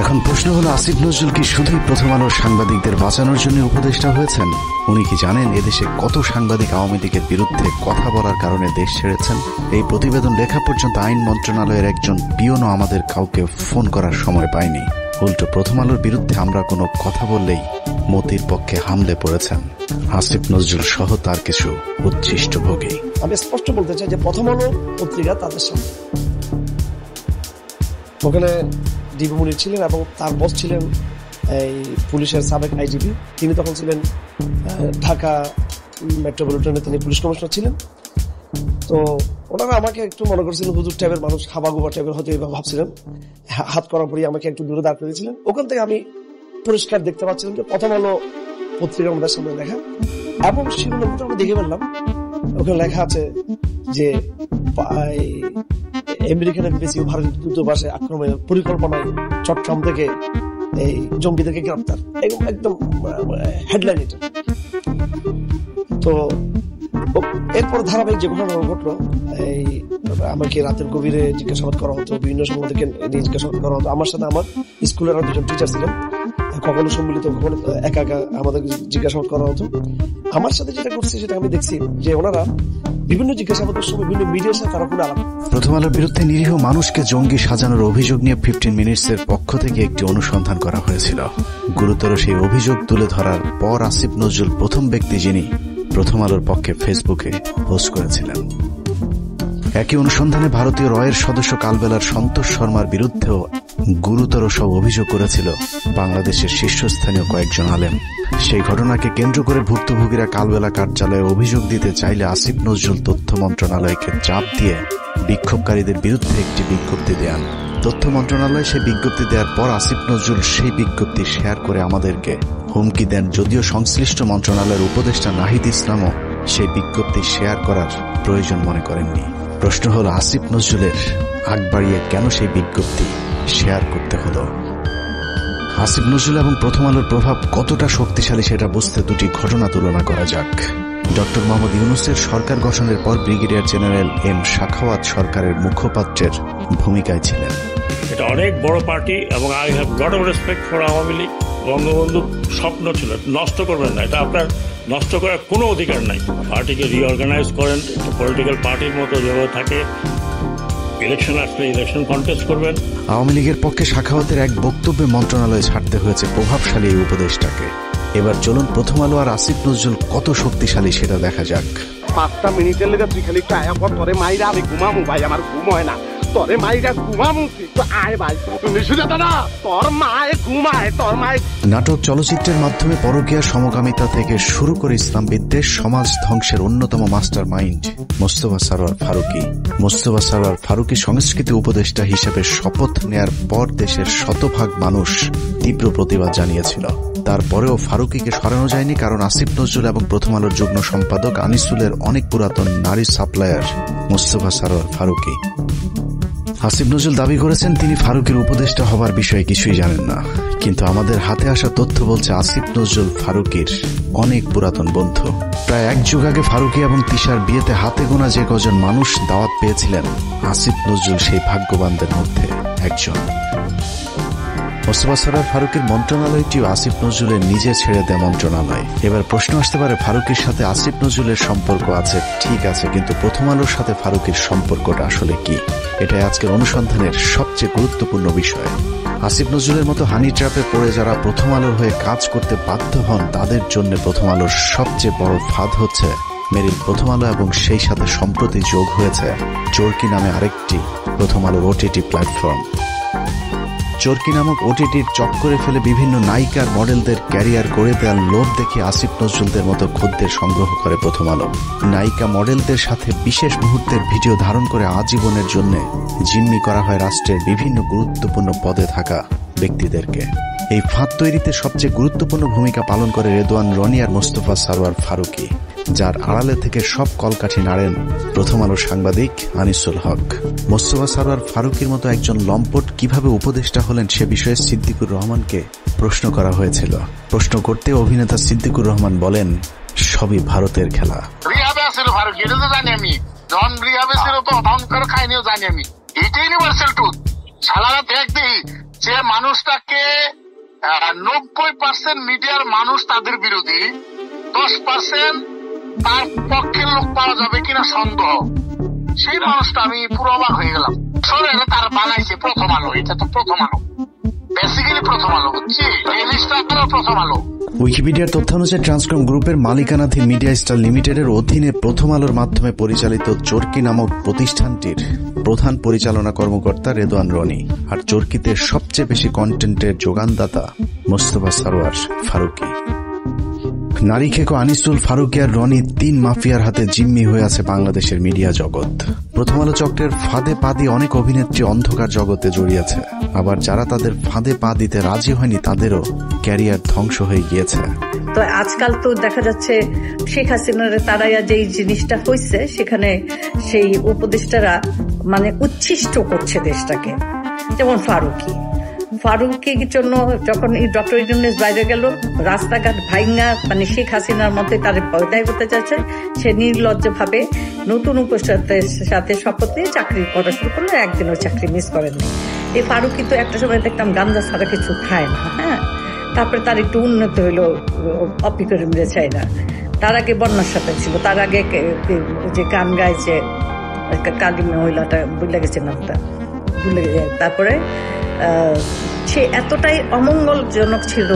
এখন প্রশ্ন হলো, আসিফ নজরুল কি শুধুই প্রথম আলোর সাংবাদিকদের বাঁচানোর জন্য উপদেষ্টা হয়েছেন? উনি কি জানেন এদেশে কত সাংবাদিক আওয়ামী লীগের বিরুদ্ধে কথা বলার কারণে দেশ ছেড়েছেন? এই প্রতিবেদন লেখা পর্যন্ত আইন মন্ত্রণালয়ের একজন পিওনও আমাদের কাউকে ফোন করার সময় পায়নি। উল্টো প্রথম আলোর বিরুদ্ধে আমরা কোনো কথা বললেই মতির পক্ষে হামলে পড়েছেন আসিফ নজরুল সহ তার কিছু উচ্ছিষ্ট ভোগী। আমি স্পষ্ট বলতে চাই যে প্রথম আলো পত্রিকা তাদের সামনে, ওখানে ডিবি মুনির ছিলেন এবং তার বস ছিলেন এই পুলিশের সাবেক আইজিপি। তিনি তখন ছিলেন ঢাকা মেট্রোপলিটনে, তিনি পুলিশ কমিশনার ছিলেন। তো ওনারা আমাকে একটু মনে করছিলেন হুজুর টাইপের মানুষ, খাবাগুবা টাইপের হয়তো এভাবে ভাবছিলেন। হাত করার পরই আমাকে একটু দূরে দাঁড় করেছিলেন। ওখান থেকে আমি পরিষ্কার দেখতে পাচ্ছিলাম যে প্রথম আলো পত্রিকা আমাদের সামনে লেখা, এবং শিরোনামটা আমরা দেখে ফেললাম। ওখানে লেখা আছে যে আমেরিকান এমবেসি ও ভারতীয় দূতাবাসে আক্রমণের পরিকল্পনায় চট্টগ্রাম থেকে এই জঙ্গিদেরকে গ্রেপ্তার, একদম হেডলাইন এটা। তো এরপর ধারাবাহিক যে ঘটনা ঘটলো, এই আমাকে রাতের গভীরে জিজ্ঞাসাবাদ করা হতো, বিভিন্ন সময় থেকে জিজ্ঞাসাবাদ করা হতো। আমার সাথে আমার স্কুলের আর দুজন টিচার ছিলেন, কখনো সম্মিলিত কখনো একা একা আমাদের জিজ্ঞাসাবাদ করা হতো। আমার সাথে যেটা করছে সেটা আমি দেখছি যে ওনারা বিভিন্ন জিজ্ঞাসাবাদের সময় বিভিন্ন মিডিয়ার সাথে তারা কোনো আলাপ। প্রথম আলোর বিরুদ্ধে নিরীহ মানুষকে জঙ্গি সাজানোর অভিযোগ নিয়ে 15 মিনিটসের পক্ষ থেকে একটি অনুসন্ধান করা হয়েছিল। গুরুতর সেই অভিযোগ তুলে ধরার পর আসিফ নজরুল প্রথম ব্যক্তি যিনি প্রথম আলোর পক্ষে ফেসবুকে পোস্ট করেছিলেন। একই অনুসন্ধানে ভারতীয় রয়ের সদস্য কালবেলার সন্তোষ শর্মার বিরুদ্ধেও গুরুতর সব অভিযোগ করেছিল বাংলাদেশের শীর্ষস্থানীয় কয়েকজন আলেম। সেই ঘটনাকে কেন্দ্র করে ভুক্তভোগীরা কালবেলা কার্যালয়ে অভিযোগ দিতে চাইলে আসিফ নজরুল তথ্য মন্ত্রণালয়কে চাপ দিয়ে বিক্ষোভকারীদের বিরুদ্ধে একটি বিজ্ঞপ্তি দেন। তথ্য মন্ত্রণালয় সেই বিজ্ঞপ্তি দেওয়ার পর আসিফ নজরুল সেই বিজ্ঞপ্তি শেয়ার করে আমাদেরকে হুমকি দেন, যদিও সংশ্লিষ্ট মন্ত্রণালয়ের উপদেষ্টা নাহিদ ইসলামও সেই বিজ্ঞপ্তি শেয়ার করার প্রয়োজন মনে করেননি। প্রশ্ন হল, আসিফ নজরুলের আগ বাড়িয়ে কেন সেই বিজ্ঞপ্তি শেয়ার করতে হলো? আসিফ নজরুল এবং প্রথম আলোর প্রভাব কতটা শক্তিশালী সেটা বুঝতে দুটি ঘটনা তুলনা করা যাক। ডক্টর মোহাম্মদ ইউনূসের সরকার গঠনের পর ব্রিগেডিয়ার জেনারেল এম সাখাওয়াত সরকারের মুখপাত্রের ভূমিকায় ছিলেন। এটা অনেক বড় পার্টি এবং I have lot of respect for Awami League. বঙ্গবন্ধুর স্বপ্ন ছিল নষ্ট করবেন না, এটা আপনার নষ্ট করার কোনো অধিকার নাই। পার্টিকে রিঅর্গানাইজ করেন, পলিটিক্যাল পার্টির মতো যেভাবে থাকে, ইলেকশন আসলে ইলেকশন কন্টেস্ট করবেন। আওয়ামী লীগের পক্ষে সাখাওয়াতের এক বক্তব্যে মন্ত্রণালয়ে ছাড়তে হয়েছে প্রভাবশালী এই উপদেষ্টাকে। এবার চলুন প্রথম আলো আর আসিফ নজরুল কত শক্তিশালী সেটা দেখা যাক। 5টা মিনিটের লেগে তুই খালি একটু আয়া পর তোরে মাইরা আমি ঘুমামু ভাই, আমার ঘুম হয় না। তোরে মাইরা ঘুমামু তো আয় ভাই, তুমি শুনে তো না তোর মায়ে ঘুমায়, তোর মায়ে। নাটক চলচ্চিত্রের মাধ্যমে পরকীয়া সমকামিতা থেকে শুরু করে ইসলাম বিদ্বেষ, সমাজ ধ্বংসের অন্যতম মাস্টার মাইন্ড মোস্তফা সরোয়ার ফারুকী। মোস্তফা সরোয়ার ফারুকী সংস্কৃতি উপদেষ্টা হিসেবে শপথ নেয়ার পর দেশের শতভাগ মানুষ তীব্র প্রতিবাদ জানিয়েছিল। তারপরেও ফারুকীকে সরানো যায়নি, কারণ আসিফ নজরুল এবং প্রথম আলোর যুগ্ম সম্পাদক আনিসুলের অনেক পুরাতন নারী সাপ্লায়ার মোস্তফা সরোয়ার ফারুকী। আসিফ নজরুল দাবি করেছেন তিনি ফারুকীর উপদেষ্টা হবার বিষয়ে কিছুই জানেন না, কিন্তু আমাদের হাতে আসা তথ্য বলছে আসিফ নজরুল ফারুকীর অনেক পুরাতন বন্ধু। প্রায় 1 যুগ আগে ফারুকী এবং তিশার বিয়েতে হাতে গোনা যে কজন মানুষ দাওয়াত পেয়েছিলেন, আসিফ নজরুল সেই ভাগ্যবানদের মধ্যে একজন। মোস্তফা সরোয়ার ফারুকীর মন্ত্রণালয়টিও আসিফ নজরুলের নিজে ছেড়ে দেয় মন্ত্রণালয়। এবার প্রশ্ন আসতে পারে, ফারুকীর সাথে আসিফ নজরুলের সম্পর্ক আছে ঠিক আছে, কিন্তু প্রথম আলোর সাথে ফারুকীর সম্পর্কটা আসলে কি? এটাই আজকের অনুসন্ধানের সবচেয়ে গুরুত্বপূর্ণ বিষয়। আসিফ নজরুলের মতো হানি ট্র্যাপে পড়ে যারা প্রথম আলোর হয়ে কাজ করতে বাধ্য হন, তাদের জন্য প্রথম আলোর সবচেয়ে বড় ফাঁদ হচ্ছে মেরিল প্রথম আলো এবং সেই সাথে সম্প্রতি যোগ হয়েছে চরকি নামে আরেকটি প্রথম আলোর ওটিটি প্ল্যাটফর্ম। চরকি নামক ওটিটির চক্করে ফেলে বিভিন্ন নায়িকার মডেলদের ক্যারিয়ার গড়ে দেওয়ার লোভ দেখে আসিফ নজরুলদের মতো খদ্দের সংগ্রহ করে প্রথম আলো। নায়িকা মডেলদের সাথে বিশেষ মুহূর্তের ভিডিও ধারণ করে আজীবনের জন্য জিম্মি করা হয় রাষ্ট্রের বিভিন্ন গুরুত্বপূর্ণ পদে থাকা ব্যক্তিদেরকে। এই ফাঁদ তৈরিতে সবচেয়ে গুরুত্বপূর্ণ ভূমিকা পালন করে রেদওয়ান রনি আর মোস্তফা সারোয়ার ফারুকী, যার আড়ালে থেকে সব কলকাঠি নাড়েন প্রথম আলোর সাংবাদিক আনিসুল হক। মোস্তফা সারোয়ার ফারুকীর মতো একজন লম্পট কিভাবে উপদেষ্টা হলেন সে বিষয়ে সিদ্দিকুর রহমানকে প্রশ্ন করা হয়েছিল। প্রশ্ন করতে অভিনেতা সিদ্দিকুর রহমান বলেন, সবই ভারতের খেলা। রিহাবে আসলে ফারুক, এটা তো জানি আমি, যখন রিহাবে ছিল তো অহংকার খাইনিও জানি আমি। এটা ইউনিভার্সাল ট্রুথ। সালারা দেখ দিই যে মানুষটাকে 90% মিডিয়ার মানুষ তাদের বিরোধী, 10% তার পক্ষের লোক পাওয়া যাবে কিনা সন্দেহ। সেই মানুষটা আমি পুরো অবাক হয়ে গেলাম। এটা তার বানাইছে প্রথম আলো, এটা তো প্রথম আলো, বেসিক্যালি প্রথম আলো, বুঝছি এই লিস্টটা প্রথম আলো। উইকিপিডিয়ার তথ্যানুসারে ট্রান্সকম গ্রুপের মালিকানাধীন মিডিয়া স্টার লিমিটেডের অধীনে প্রথম আলোর মাধ্যমে পরিচালিত চরকি নামক প্রতিষ্ঠানটির প্রধান পরিচালনা কর্মকর্তা রেদওয়ান রনি, আর চরকিতে সবচেয়ে বেশি কন্টেন্টের যোগানদাতা মোস্তফা সারোয়ার ফারুকী। নারী খেকো আনিসুল, ফারুকী আর রনি 3 মাফিয়ার হাতে জিম্মি হয়ে আছে বাংলাদেশের মিডিয়া জগৎ। প্রথম আলো চক্রের ফাঁদে পা দিয়ে অনেক অভিনেত্রী অন্ধকার জগতে জড়িয়েছে, আবার যারা তাদের ফাঁদে পা দিতে রাজি হয়নি তাদেরও ক্যারিয়ার ধ্বংস হয়ে গিয়েছে। তো আজকাল তো দেখা যাচ্ছে শেখ হাসিনার তারাইয়া যেই জিনিসটা হয়েছে সেখানে সেই উপদেষ্টারা মানে উচ্ছিষ্ট করছে দেশটাকে। যেমন ফারুকীর জন্য যখন এই ডক্টর ইউনূস বাইরে গেল, রাস্তাঘাট ভাইঙ্গা মানে শেখ হাসিনার মতে তার ভয়দায় করতে চাইছে, সে নির্লজ্জ ভাবে নতুন উপদেষ্টার সাথে শপথ নিয়ে চাকরি করা শুরু করলো, একদিনও চাকরি মিস করেননি। এই ফারুকী তো একটা সময় দেখতাম গাঞ্জা ছাড়া কিছু খায় না, হ্যাঁ। তারপরে তার একটু উন্নত হইলো, অপি করে মিলে চাই না। তার আগে বন্যার সাথে ছিল, তার আগে যে গান গাইছে কালী মহিলাটা ভুলে গেছে নামটা, তারপরে সে এতটাই অমঙ্গলজনক ছিল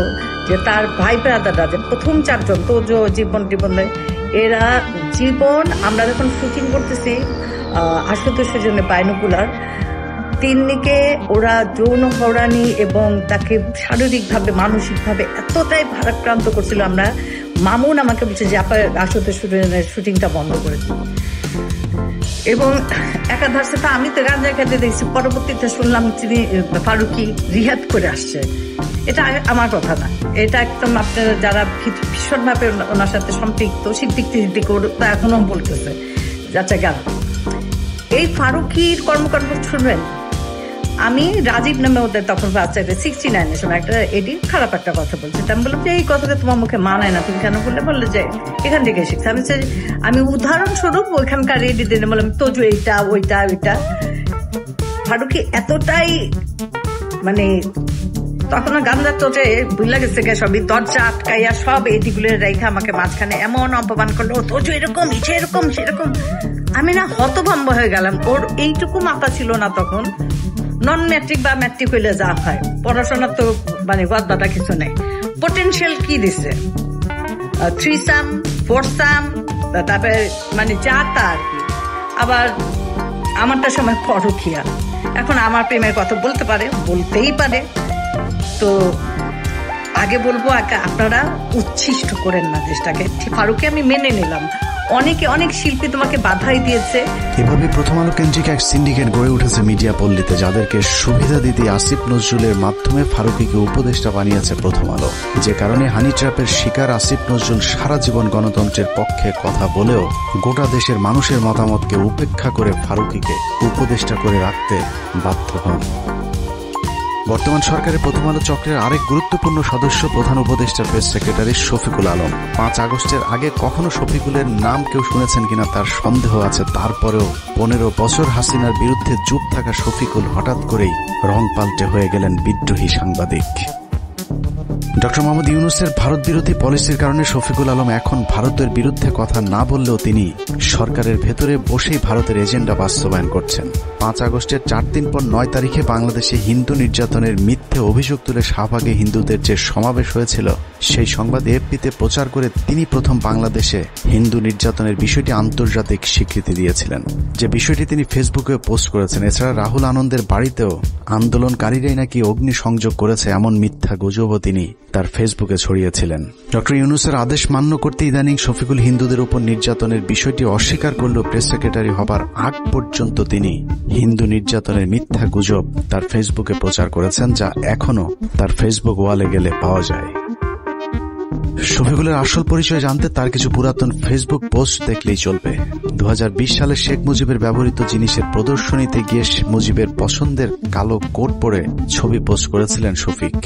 যে তার ভাই ব্রাদাররা যে প্রথম 4 জন তো জীবন এরা জীবন, আমরা যখন শুটিং করতেছি আশুতোষের জন্য বাইনোকুলার, তিন্নিকে ওরা যৌন হয়রানি এবং তাকে শারীরিকভাবে মানসিকভাবে এতটাই ভারাক্রান্ত করছিল। আমরা মামুন আমাকে বলছে যে আপনার আশুতোষ শুটিংটা বন্ধ করে দিন, এবং একাধারে তা আমি তো গাঁজা খেতে দেখছি। পরবর্তীতে শুনলাম তিনি ফারুকী রিহাদ করে আসছে। এটা আমার কথা না, এটা একদম আপনারা যারা ভীষণভাবে ওনার সাথে সম্পৃক্ত সিদ্দিক তা এখনো বলতেছে যাচ্ছে গেল। এই ফারুকীর কর্মকাণ্ড শুনবেন। আমি রাজীব নামে ওদের তখন 69-এর সময় একটা এডি খারাপ একটা কথা বলছে, আমি বললাম যে এই কথাটা তোমার মুখে মানায় না, তুমি কেন বললে যে এখান থেকে শিখছে। আমি উদাহরণস্বরূপ ওইখানকার এডি দিলে বললাম তোজো এইটা ওইটা ওইটা। ফারুকী এতটাই মানে তখন গান্ধার তোটে বুঝলা গেছে সবই, দরজা আটকাইয়া সব এডিগুলো রেখে আমাকে মাঝখানে এমন অপমান করলো, তোজো এরকম ইচ্ছে এরকম সেরকম। আমি না হতভম্ব হয়ে গেলাম। ওর এইটুকু মাথা ছিল না তখন। নন ম্যাট্রিক বা ম্যাট্রিক হইলে যা হয়, পড়াশোনা তো মানে গদবাদা কিছু নেই। পোটেনশিয়াল কি দিছে, 3 4 তারপরে মানে যা তা আর কি। আবার আমারটা সময় পরকিয়া, এখন আমার প্রেমের কথা বলতে পারে, বলতেই পারে। তো আগে বলবো আপনারা উচ্ছিষ্ট করেন না দেশটাকে। ফারুকী আমি মেনে নিলাম, অনেক শিল্পী তোমাকে বাধাই দিয়েছে। এভাবে প্রথম আলো কেন্দ্রিক এক সিন্ডিকেট গড়ে উঠেছে মিডিয়া পল্লীতে, যাদেরকে সুবিধা দিতে আসিফ নজরুলের মাধ্যমে ফারুকীকে উপদেষ্টা বানিয়েছে প্রথম আলো। যে কারণে হানি ট্র্যাপের শিকার আসিফ নজরুল সারা জীবন গণতন্ত্রের পক্ষে কথা বলেও গোটা দেশের মানুষের মতামতকে উপেক্ষা করে ফারুকীকে উপদেষ্টা করে রাখতে বাধ্য হন। বর্তমান সরকারের প্রথম আলো চক্রের আরেক গুরুত্বপূর্ণ সদস্য প্রধান উপদেষ্টার প্রেস সেক্রেটারি শফিকুল আলম। 5 আগস্টের আগে কখনো শফিকুলের নাম কেউ শুনেছেন কিনা তার সন্দেহ আছে। তারপরেও 15 বছর হাসিনার বিরুদ্ধে চুপ থাকা শফিকুল হঠাৎ করেই রং পাল্টে হয়ে গেলেন বিদ্রোহী সাংবাদিক। ডক্টর মোহাম্মদ ইউনূসের ভারত বিরোধী পলিসির কারণে শফিকুল আলম এখন ভারতের বিরুদ্ধে কথা না বললেও তিনি সরকারের ভেতরে বসেই ভারতের এজেন্ডা বাস্তবায়ন করছেন। 5 আগস্টের 4 দিন পর 9 তারিখে বাংলাদেশে হিন্দু নির্যাতনের মিথ্যে অভিযোগ তুলে শাহবাগে হিন্দুদের যে সমাবেশ হয়েছিল, সেই সংবাদ এএফপিতে প্রচার করে তিনি প্রথম বাংলাদেশে হিন্দু নির্যাতনের বিষয়টি আন্তর্জাতিক স্বীকৃতি দিয়েছিলেন, যে বিষয়টি তিনি ফেসবুকে পোস্ট করেছেন। এছাড়া রাহুল আনন্দের বাড়িতেও আন্দোলনকারীরাই নাকি অগ্নিসংযোগ করেছে এমন মিথ্যা গুজবও তিনি তার ফেসবুকে ছড়িয়েছিলেন। ডক্টর ইউনূসের আদেশ মান্য করতে ইদানিং শফিকুল হিন্দুদের উপর নির্যাতনের বিষয়টি অস্বীকার করলেও প্রেস সেক্রেটারি হবার আগ পর্যন্ত তিনি হিন্দু নির্যাতনের মিথ্যা গুজব তার ফেসবুকে প্রচার করেছেন, যা এখনো তার ফেসবুক ওয়ালে গেলে পাওয়া যায়। শফিকুলের আসল পরিচয় জানতে তার কিছু পুরাতন ফেসবুক পোস্ট দেখলেই চলবে। 2020 সালে শেখ মুজিবের ব্যবহৃত জিনিসের প্রদর্শনীতে গিয়ে মুজিবের পছন্দের কালো কোট পরে ছবি পোস্ট করেছিলেন শফিক।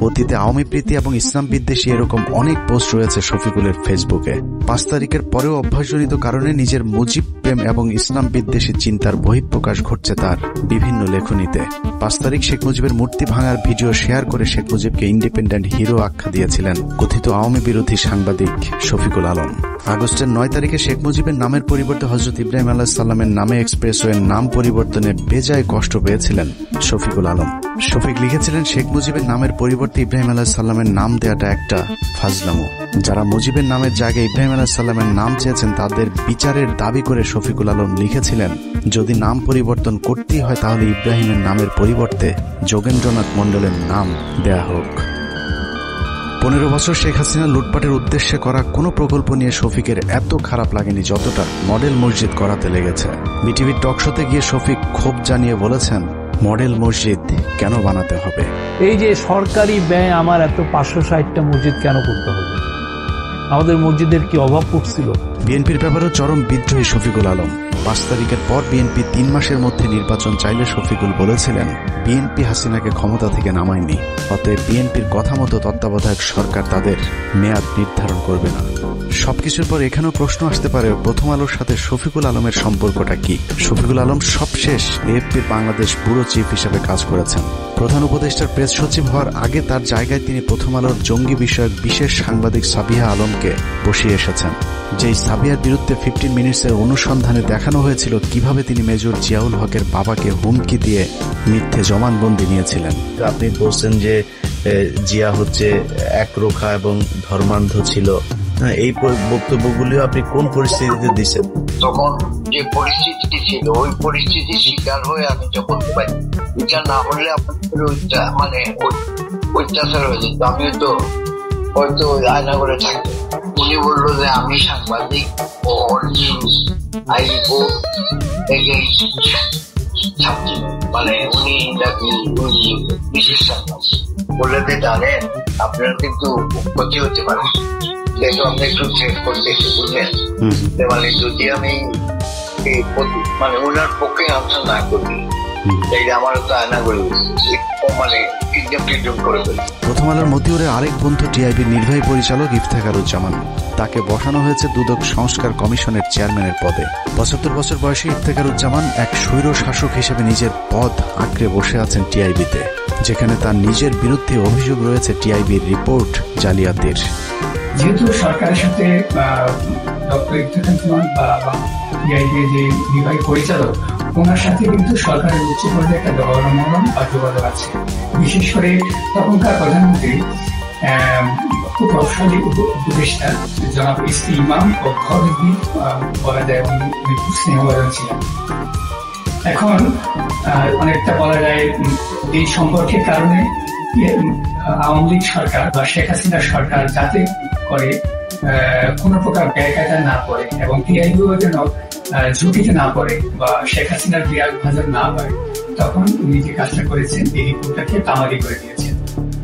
অতীতে আওয়ামী প্রীতি এবং ইসলাম বিদ্বেষী এরকম অনেক পোস্ট রয়েছে শফিকুলের ফেসবুকে। 5 তারিখের পরেও অভ্যাসজনিত কারণে নিজের মুজিব প্রেম এবং ইসলাম বিদ্বেষী চিন্তার বহিঃপ্রকাশ ঘটছে তার বিভিন্ন লেখনীতে। 5 তারিখ শেখ মুজিবের মূর্তি ভাঙার ভিডিও শেয়ার করে শেখ মুজিবকে ইন্ডিপেন্ডেন্ট হিরো আখ্যা দিয়েছিলেন কথিত আওয়ামী বিরোধী সাংবাদিক শফিকুল আলম। আগস্টের 9 তারিখে শেখ মুজিবের নামের পরিবর্তে হযরত ইব্রাহিম আলাইহিস সালামের নামে এক্সপ্রেসওয়ের নাম পরিবর্তনে বেজায় কষ্ট পেয়েছিলেন শফিকুল আলম। শফিক লিখেছিলেন, শেখ মুজিবের নামের পরিবর্তে ইব্রাহিম আলাইহিস সালামের নাম দেওয়াটা একটা ফাজলামো। যারা মুজিবের নামের জায়গায় ইব্রাহিম আলাইহিস সালামের নাম চেয়েছেন তাদের বিচারের দাবি করে শফিকুল আলম লিখেছিলেন, যদি নাম পরিবর্তন করতেই হয় তাহলে ইব্রাহিমের নামের পরিবর্তে যোগেন্দ্রনাথ মণ্ডলের নাম দেয়া হোক। 15 বছর শেখ হাসিনা লুটপাটের উদ্দেশ্যে করা কোনো প্রকল্প নিয়ে শফিকের এত খারাপ লাগেনি যতটা মডেল মসজিদ করাতে লেগেছে। বিটিভির টক শোতে গিয়ে শফিক ক্ষোভ জানিয়ে বলেছেন, মডেল মসজিদ কেন বানাতে হবে? এই যে সরকারি ব্যয় আমার এত 560টা মসজিদ কেন করতে হবে? আমাদের মসজিদের কি অভাব পড়ছিল? বিএনপির ব্যাপারেও চরম বিদ্রোহী শফিকুল আলম। 5 তারিখের পর বিএনপি 3 মাসের মধ্যে নির্বাচন চাইলে শফিকুল বলেছিলেন, বিএনপি হাসিনাকে ক্ষমতা থেকে নামায়নি, অতএব বিএনপির কথা মতো তত্ত্বাবধায়ক সরকার তাদের মেয়াদ নির্ধারণ করবে না। সবকিছুর পর এখানেও প্রশ্ন আসতে পারে, প্রথম আলোর সাথে শফিকুল আলমের সম্পর্কটা কি? শফিকুল আলম সবশেষ এএফপির বাংলাদেশ ব্যুরো চিফ হিসেবে কাজ করেছেন। প্রধান উপদেষ্টার প্রেস সচিব হওয়ার আগে তার জায়গায় তিনি প্রথম আলোর জঙ্গি বিষয়ক বিশেষ সাংবাদিক সাবিহা আলমকে বসিয়ে এসেছেন। যেই সাবিহার বিরুদ্ধে 15 মিনিটসের অনুসন্ধানে দেখানো হয়েছিল কিভাবে তিনি মেজর জিয়াউল হকের বাবাকে হুমকি দিয়ে মিথ্যে জবানবন্দি নিয়েছিলেন। আপনি বলছেন যে জিয়া হচ্ছে একরোখা এবং ধর্মান্ধ ছিল, এই বক্তব্যগুলিও আপনি কোন পরিস্থিতিতে দিচ্ছেন? তখন যে পরিস্থিতি ছিল ওই পরিস্থিতির শিকার হয়ে আমি যখন পাই, এটা না হলে আপনার মানে অত্যাচার হয়ে যেত। আমিও তো হয়তো আয়না করে থাকতো। উনি বললো যে আমি সাংবাদিক ও মানে উনি নাকি উনি বিশেষ সাংবাদিক বলে জানেন আপনারা কিন্তু ক্ষতি হতে পারে, যেহেতু আপনি একটু চেক করতে বুঝলেন। মানে যদি আমি মানে ওনার পক্ষে আনসার না করি তাইলে আমার তো আয়না করে মানে প্রথম আলোর মতিউরের আরেক বন্ধু টিআইবির নির্বাহী পরিচালক ইফতেখারুজ্জামান, তাকে বসানো হয়েছে দুদক সংস্কার কমিশনের চেয়ারম্যানের পদে। 75 বছর বয়সী ইফতেখারুজ্জামান এক স্বৈর শাসক হিসেবে নিজের পদ আঁকড়ে বসে আছেন টিআইবিতে, যেখানে তার নিজের বিরুদ্ধে অভিযোগ রয়েছে টিআইবির রিপোর্ট জালিয়াতির। যেহেতু সরকারের সাথে ডক্টর ইফতেখারুজ্জামান বা টিআইবি যে নির্বাহী পরিচালক, ওনার সাথে কিন্তু সরকারের উচ্চ পর্যায়ে একটা জনমরণ বা যোগাযোগ আছে। বিশেষ করে তখনকার প্রধানমন্ত্রী খুব প্রভাবশালী উপদেষ্টা জনাব ইসি ইমাম ও ঘরবি বলা যায় উনি খুব স্নেহভাজন ছিলেন। এখন অনেকটা বলা যায় এই সম্পর্কের কারণে আওয়ামী লীগ সরকার বা শেখ হাসিনা সরকার যাতে করে কোন প্রকার ব্যয়কায়দা না পড়ে এবং টিআইবিও যেন ঝুঁকিতে না পড়ে বা শেখ হাসিনার বিরাট ভাজন না হয়, তখন উনি যে কাজটা করেছেন এই রিপোর্টটাকে তামাদি করে দিয়েছেন,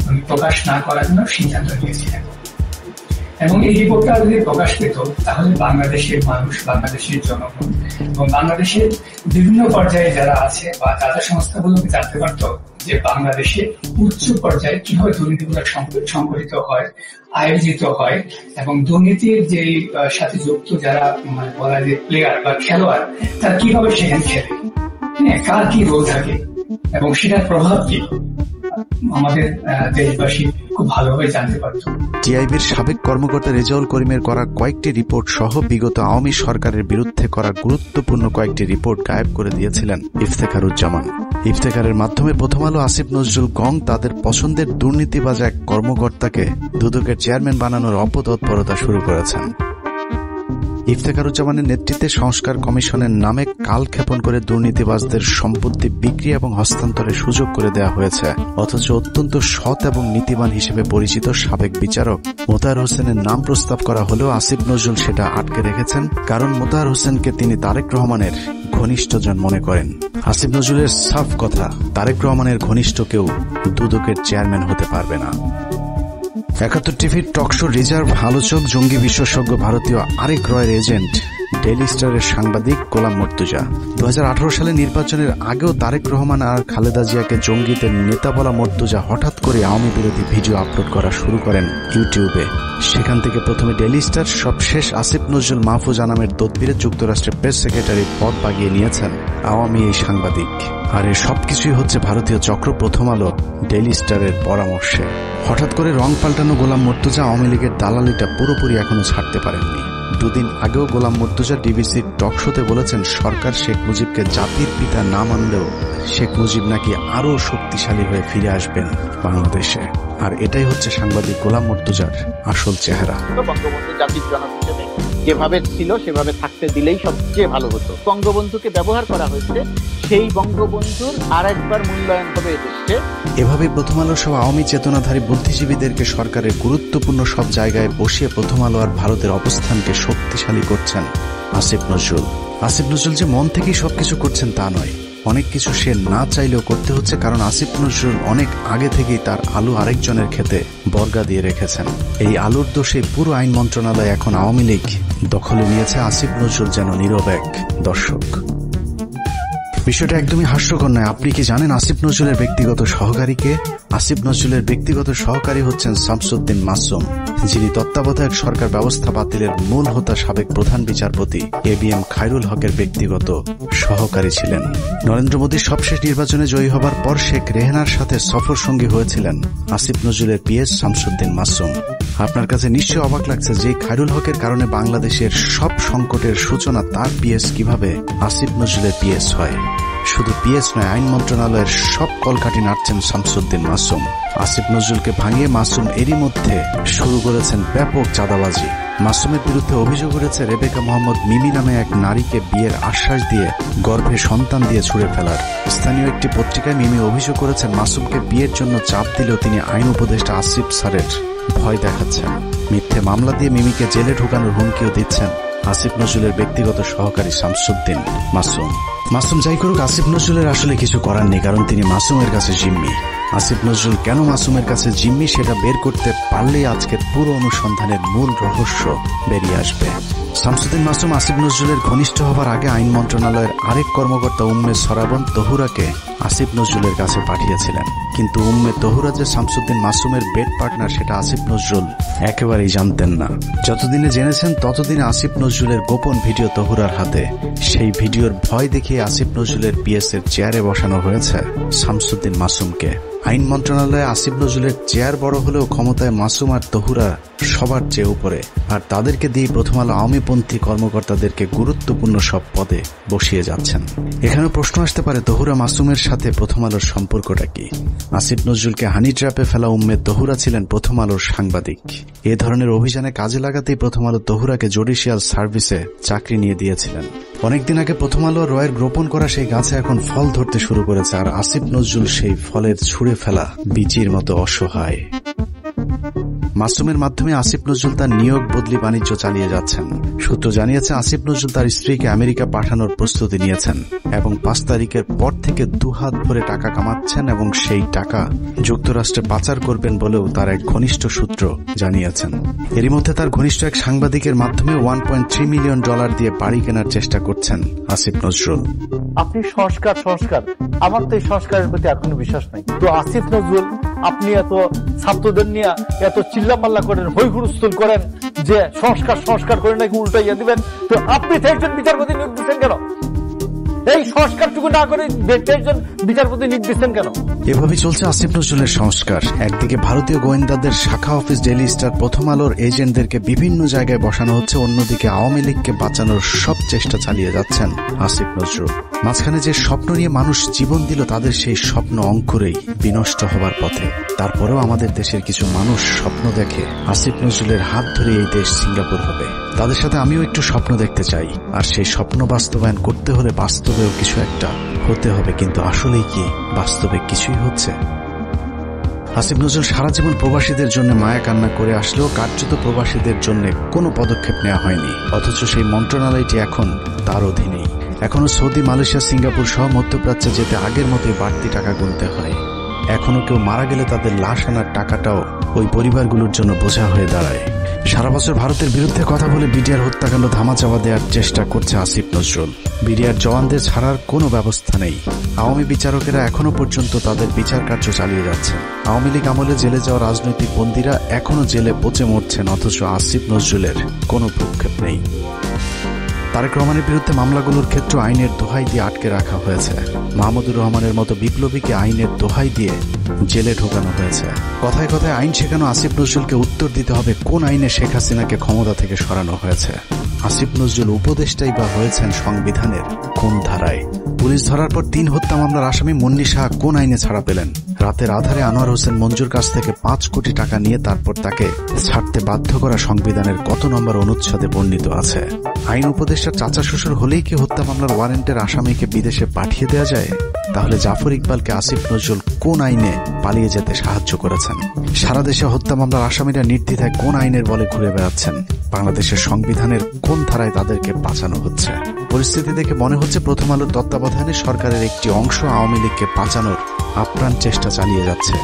উনি প্রকাশ না করার জন্য সিদ্ধান্ত নিয়েছিলেন। এবং এই রিপোর্টটা যদি প্রকাশ পেত তাহলে বাংলাদেশের মানুষ, বাংলাদেশের জনগণ এবং বাংলাদেশের বিভিন্ন পর্যায়ে যারা আছে বা দাতা সংস্থাগুলোকে জানতে পারত যে বাংলাদেশে উচ্চ পর্যায়ে কিভাবে দুর্নীতিগুলো সংগঠিত হয়, আয়োজিত হয় এবং দুর্নীতির যে সাথে যুক্ত যারা মানে বলা যায় প্লেয়ার বা খেলোয়াড়, তারা কিভাবে সেখানে খেলে, কার কি রোল থাকে এবং সেটার প্রভাব কি আমাদের দেশবাসী খুব ভালোভাবে জানতে পারতো। টিআইবির সাবেক কর্মকর্তা রেজাউল করিমের করা কয়েকটি রিপোর্ট সহ বিগত আওয়ামী সরকারের বিরুদ্ধে করা গুরুত্বপূর্ণ কয়েকটি রিপোর্ট গায়েব করে দিয়েছিলেন ইফতেখারুজ্জামান। ইফতেখারের মাধ্যমে প্রথম আলো আসিফ নজরুল গং তাদের পছন্দের দুর্নীতিবাজ এক কর্মকর্তাকে দুদকের চেয়ারম্যান বানানোর অপতৎপরতা শুরু করেছেন। ইফতেখারুজ্জামানের নেতৃত্বে সংস্কার কমিশনের নামে কালক্ষেপণ করে দুর্নীতিবাজদের সম্পত্তি বিক্রি এবং হস্তান্তরের সুযোগ করে দেওয়া হয়েছে, অথচ অত্যন্ত সৎ এবং নীতিবান হিসেবে পরিচিত সাবেক বিচারক মোতাহার হোসেনের নাম প্রস্তাব করা হলেও আসিফ নজরুল সেটা আটকে রেখেছেন, কারণ মোতাহার হোসেনকে তিনি তারেক রহমানের ঘনিষ্ঠজন মনে করেন। আসিফ নজরুলের সাফ কথা, তারেক রহমানের ঘনিষ্ঠ কেউ দুদকের চেয়ারম্যান হতে পারবে না। ৭১ টিভির টকশো রিজার্ভ আলোচক, জঙ্গি বিশেষজ্ঞ, ভারতীয় আরেক রয়ের এজেন্ট, ডেইলি স্টারের সাংবাদিক গোলাম মর্তুজা 2018 সালে নির্বাচনের আগেও তারেক রহমান আর খালেদা জিয়াকে জঙ্গিদের নেতা বলা মর্তুজা হঠাৎ করে আওয়ামী বিরোধী ভিডিও আপলোড করা শুরু করেন ইউটিউবে। সেখান থেকে প্রথমে ডেইলি স্টার, সবশেষ আসিফ নজরুল মাহফুজা নামের তদবিরে যুক্তরাষ্ট্রের প্রেস সেক্রেটারির পদ বাগিয়ে নিয়েছেন আওয়ামী এই সাংবাদিক। আর এই সবকিছুই হচ্ছে ভারতীয় চক্র প্রথম আলো ডেইলি স্টারের পরামর্শে। হঠাৎ করে রং পাল্টানো গোলাম মর্তুজা আওয়ামী লীগের দালালিটা পুরোপুরি এখনো ছাড়তে পারেননি। দুদিন আগেও গোলাম মর্তুজা ডিবিসির টকশোতে বলেছেন সরকার শেখ মুজিবকে জাতির পিতা না মানলেও শেখ মুজিব নাকি আরো শক্তিশালী হয়ে ফিরে আসবেন বাংলাদেশে। আর এটাই হচ্ছে সাংবাদিক গোলাম মর্তুজার আসল চেহারা। বঙ্গবন্ধু জাতির জনক হিসেবে যেভাবে ছিল সেভাবে থাকতে দিলেই সবচেয়ে ভালো হতো। বঙ্গবন্ধুকে ব্যবহার করা হয়েছে, সেই বঙ্গবন্ধুর আর একবার মূল্যায়ন হবে এদেশে। এভাবে প্রথম আলো সহ আওয়ামী চেতনাধারী বুদ্ধিজীবীদেরকে সরকারের গুরুত্বপূর্ণ সব জায়গায় বসিয়ে প্রথম আলো আর ভারতের অবস্থানকে শক্তিশালী করছেন আসিফ নজরুল। আসিফ নজরুল যে মন থেকেই সবকিছু করছেন তা নয়, অনেক কিছু সে না চাইলেও করতে হচ্ছে, কারণ আসিফ নজরুল অনেক আগে থেকেই তার আলু আরেকজনের ক্ষেতে বর্গা দিয়ে রেখেছেন। এই আলুর দোষে পুরো আইন মন্ত্রণালয় এখন আওয়ামী লীগ দখলে নিয়েছে। আসিফ নজরুল যেন নীরব এক দর্শক। বিষয়টা একদমই হাস্যকর নয়। আপনি কি জানেন আসিফ নজরুলের ব্যক্তিগত সহকারীকে? আসিফ নজরুলের ব্যক্তিগত সহকারী হচ্ছেন শামসুদ্দিন মাসুম, যিনি তত্ত্বাবধায়ক সরকার ব্যবস্থা বাতিলের মূল হোতা সাবেক প্রধান বিচারপতি ABM খায়রুল হকের ব্যক্তিগত সহকারী ছিলেন। নরেন্দ্র মোদীর সবশেষ নির্বাচনে জয়ী হবার পর শেখ রেহানার সাথে সফর সঙ্গী হয়েছিলেন আসিফ নজরুলের PS শামসুদ্দিন মাসুম। আপনার কাছে নিশ্চয়ই অবাক লাগছে যে খায়রুল হকের কারণে বাংলাদেশের সব সংকটের সূচনা তার PS কিভাবে আসিফ নজরুলের PS হয়। শুধু PS নয়, আইন মন্ত্রণালয়ের সব কলকাঠি নাড়ছেন শামসুদ্দিন মাসুম। আসিফ নজরুলকে ভাঙিয়ে মাসুম এরই মধ্যে শুরু করেছেন ব্যাপক চাঁদাবাজি। মাসুমের বিরুদ্ধে অভিযোগ উঠেছে রেবেকা মোহাম্মদ মিমি নামে এক নারীকে বিয়ের আশ্বাস দিয়ে গর্ভে সন্তান দিয়ে ছুঁড়ে ফেলার। স্থানীয় একটি পত্রিকায় মিমি অভিযোগ করেছেন মাসুমকে বিয়ের জন্য চাপ দিলেও তিনি আইন উপদেষ্টা আসিফ স্যারের ভয় দেখাচ্ছেন। মিথ্যে মামলা দিয়ে মিমিকে জেলে ঢোকানোর হুমকিও দিচ্ছেন আসিফ নজরুলের ব্যক্তিগত সহকারী শামসুদ্দিন মাসুম। মাসুম যাই করুক, আসিফ নজরুলের আসলে কিছু করার নেই, কারণ তিনি মাসুমের কাছে জিম্মি। আসিফ নজরুল কেন মাসুমের কাছে জিম্মি সেটা বের করতে পারলেই আজকের পুরো অনুসন্ধানের মূল রহস্য বেরিয়ে আসবে। শামসুদ্দিন মাসুম আসিফ নজরুলের ঘনিষ্ঠ হবার আগে আইন মন্ত্রণালয়ের আরেক কর্মকর্তা উম্মে সরাবন তহুরাকে আসিফ নজরুলের কাছে পাঠিয়েছিলেন, কিন্তু উম্মে তহুরা যে শামসুদ্দিন মাসুমের বেড পার্টনার সেটা আসিফ নজরুল একেবারেই জানতেন না। যতদিনে জেনেছেন ততদিনে আসিফ নজরুলের গোপন ভিডিও তহুরার হাতে। সেই ভিডিওর ভয় দেখিয়ে আসিফ নজরুলের PS এর চেয়ারে বসানো হয়েছে শামসুদ্দিন মাসুমকে। আইন মন্ত্রণালয়ে আসিফ নজরুলের চেয়ার বড় হলেও ক্ষমতায় মাসুম আর তহুরা সবার চেয়ে উপরে, আর তাদেরকে দিয়ে প্রথম আলো আওয়ামীপন্থী কর্মকর্তাদেরকে গুরুত্বপূর্ণ সব পদে বসিয়ে যাচ্ছেন। এখানে প্রশ্ন আসতে পারে, তহুরা মাসুমের সাথে প্রথম আলোর সম্পর্কটা কি? আসিফ নজরুলকে হানি ট্র্যাপে ফেলা উম্মে তহুরা ছিলেন প্রথম আলোর সাংবাদিক। এ ধরনের অভিযানে কাজে লাগাতেই প্রথম আলো তহুরাকে জুডিশিয়াল সার্ভিসে চাকরি নিয়ে দিয়েছিলেন। অনেকদিন আগে প্রথম আলো রয়ের রোপণ করা সেই গাছে এখন ফল ধরতে শুরু করেছে, আর আসিফ নজরুল সেই ফলের ছুঁড়ে ফেলা বীচির মতো অসহায়। মাসুমের মাধ্যমে আসিফ নজরুল তার নিয়োগ বদলি বাণিজ্য চালিয়ে যাচ্ছেন। সূত্র জানিয়েছে আসিফ নজরুল তার স্ত্রীকে আমেরিকা পাঠানোর প্রস্তুতি নিয়েছেন এবং 5 তারিখের পর থেকে 2 হাত ভরে টাকা কামাচ্ছেন এবং সেই টাকা যুক্তরাষ্ট্রে পাচার করবেন বলেও তার এক ঘনিষ্ঠ সূত্র জানিয়েছেন। এরই মধ্যে তার ঘনিষ্ঠ এক সাংবাদিকের মাধ্যমে $1.3 মিলিয়ন দিয়ে বাড়ি কেনার চেষ্টা করছেন আসিফ নজরুল। আপনি সংস্কার আমার তো এই সংস্কারের প্রতি এখনো বিশ্বাস নাই। তো আসিফ নজরুল, আপনি এত ছাত্রদের নিয়ে এত চিল্লাপাল্লা করেন, হইহুড়স্থুল করেন যে সংস্কার করে নাকি উল্টাইয়া দিবেন, তো আপনি একজন বিচারপতি নিয়োগ দিচ্ছেন কেন? এই সংস্কারটুকু না করে একজন বিচারপতি নিয়োগ দিচ্ছেন কেন? এভাবেই চলছে আসিফ নজরুলের সংস্কার। একদিকে ভারতীয় গোয়েন্দাদের শাখা অফিস ডেইলি স্টার, প্রথম আলোর এজেন্টদেরকে বিভিন্ন জায়গায় বসানো হচ্ছে, অন্যদিকে আওয়ামী লীগকে বাঁচানোর সব চেষ্টা চালিয়ে যাচ্ছেন আসিফ নজরুল। মাঝখানে যে স্বপ্ন নিয়ে মানুষ জীবন দিল, তাদের সেই স্বপ্ন অঙ্কুরেই বিনষ্ট হবার পথে। তারপরেও আমাদের দেশের কিছু মানুষ স্বপ্ন দেখে আসিফ নজরুলের হাত ধরে এই দেশ সিঙ্গাপুর হবে। তাদের সাথে আমিও একটু স্বপ্ন দেখতে চাই, আর সেই স্বপ্ন বাস্তবায়ন করতে হলে বাস্তবেও কিছু একটা হতে হবে। কিন্তু আসলেই কি বাস্তবে কিছুই হচ্ছে? আসিফ নজরুল সারা জীবন প্রবাসীদের জন্য মায়া কান্না করে আসলেও কার্যত প্রবাসীদের জন্য কোনো পদক্ষেপ নেওয়া হয়নি, অথচ সেই মন্ত্রণালয়টি এখন তার অধীনেই। এখনো সৌদি, মালয়েশিয়া, সিঙ্গাপুর সহ মধ্যপ্রাচ্যে যেতে আগের মতোই বাড়তি টাকা গুনতে হয়। এখনো কেউ মারা গেলে তাদের লাশ আনার টাকাটাও ওই পরিবারগুলোর জন্য বোঝা হয়ে দাঁড়ায়। সারা বছর ভারতের বিরুদ্ধে কথা বলে বিডিআর হত্যাকাণ্ড ধামাচাপা দেওয়ার চেষ্টা করছে আসিফ নজরুল। বিডিআর জওয়ানদের ছাড়ার কোনো ব্যবস্থা নেই। আওয়ামী বিচারকেরা এখনো পর্যন্ত তাদের বিচার কার্য চালিয়ে যাচ্ছেন। আওয়ামী লীগ আমলে জেলে যাওয়া রাজনৈতিক বন্দীরা এখনো জেলে পচে মরছেন, অথচ আসিফ নজরুলের কোনো ভ্রুক্ষেপ নেই। তারেক রহমানের বিরুদ্ধে মামলাগুলোর ক্ষেত্রে আইনের দোহাই দিয়ে আটকে রাখা হয়েছে। মাহমুদুর রহমানের মতো বিপ্লবীকে আইনের দোহাই দিয়ে জেলে ঢোকানো হয়েছে। কথায় কথায় আইন শেখানো আসিফ নজরুলকে উত্তর দিতে হবে কোন আইনে শেখ হাসিনাকে ক্ষমতা থেকে সরানো হয়েছে। আসিফ নজরুল উপদেষ্টাই বা হয়েছেন সংবিধানের কোন ধারায়? পুলিশ ধরার পর 3 হত্যা মামলার আসামি মুন্নি শাহ কোন আইনে ছাড়া পেলেন? রাতের আধারে আনোয়ার হোসেন মঞ্জুর কাছ থেকে 5 কোটি টাকা নিয়ে তারপর তাকে ছাড়তে বাধ্য করা সংবিধানের কত নম্বর অনুচ্ছেদে বর্ণিত আছে? আইন উপদেষ্টার চাচা শ্বশুর হলেই কি হত্যা মামলার ওয়ারেন্টের আসামিকে বিদেশে পাঠিয়ে দেওয়া যায়? তাহলে জাফর ইকবালকে আসিফ নজরুল কোন আইনে পালিয়ে যেতে সাহায্য করেছেন? সারা দেশে হত্যা মামলার আসামিরা নির্দ্বিধায় কোন আইনের বলে ঘুরে বেড়াচ্ছেন? বাংলাদেশের সংবিধানের কোন ধারায় তাদেরকে বাঁচানো হচ্ছে? পরিস্থিতি দেখে মনে হচ্ছে প্রথম আলোর তত্ত্বাবধানে সরকারের একটি অংশ আওয়ামী লীগকে বাঁচানোর আপ্রাণ চেষ্টা চালিয়ে যাচ্ছে।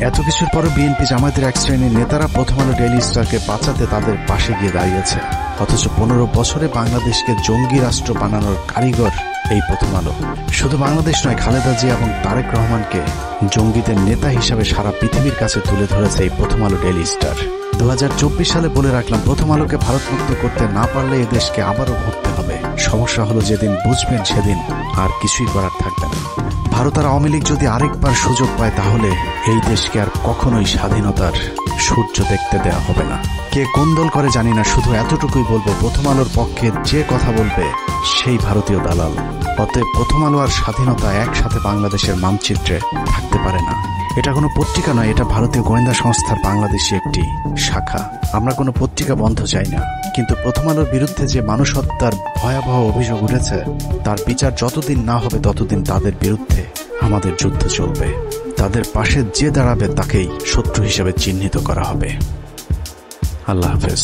এত কিছুর পরও বিএনপি জামায়াতের এক শ্রেণীর নেতারা প্রথম আলো ডেইলি স্টারকে বাঁচাতে তাদের পাশে গিয়ে দাঁড়িয়েছে, অথচ 15 বছরে বাংলাদেশকে জঙ্গি রাষ্ট্র বানানোর কারিগর এই প্রথম আলো। শুধু বাংলাদেশ নয়, খালেদা জিয়া এবং তারেক রহমানকে জঙ্গিদের নেতা হিসাবে সারা পৃথিবীর কাছে তুলে ধরেছে এই প্রথম আলো ডেইলি স্টার। 2024 সালে বলে রাখলাম, প্রথম আলোকে ভারতমুক্ত করতে না পারলে এ দেশকে আবারও ভুগতে হবে। সমস্যা হলো যেদিন বুঝবেন সেদিন আর কিছুই করার থাকবে না। ভারত আর আওয়ামী লীগ যদি আরেকবার সুযোগ পায়, তাহলে এই দেশকে আর কখনোই স্বাধীনতার সূর্য দেখতে দেওয়া হবে না। কে কোন দল করে জানি না, শুধু এতটুকুই বলবো, প্রথম আলোর পক্ষে যে কথা বলবে সেই ভারতীয় দালাল। অতএব প্রথম আলো আর স্বাধীনতা একসাথে বাংলাদেশের মানচিত্রে থাকতে পারে না। এটা কোনো পত্রিকা নয়, এটা ভারতীয় গোয়েন্দা সংস্থার বাংলাদেশি একটি শাখা। আমরা কোনো পত্রিকা বন্ধ চাই না, কিন্তু প্রথম আলোর বিরুদ্ধে যে মানুষ হত্যার ভয়াবহ অভিযোগ উঠেছে, তার বিচার যতদিন না হবে ততদিন তাদের বিরুদ্ধে আমাদের যুদ্ধ চলবে। তাদের পাশে যে দাঁড়াবে তাকেই শত্রু হিসেবে চিহ্নিত করা হবে। আল্লাহ হাফেজ।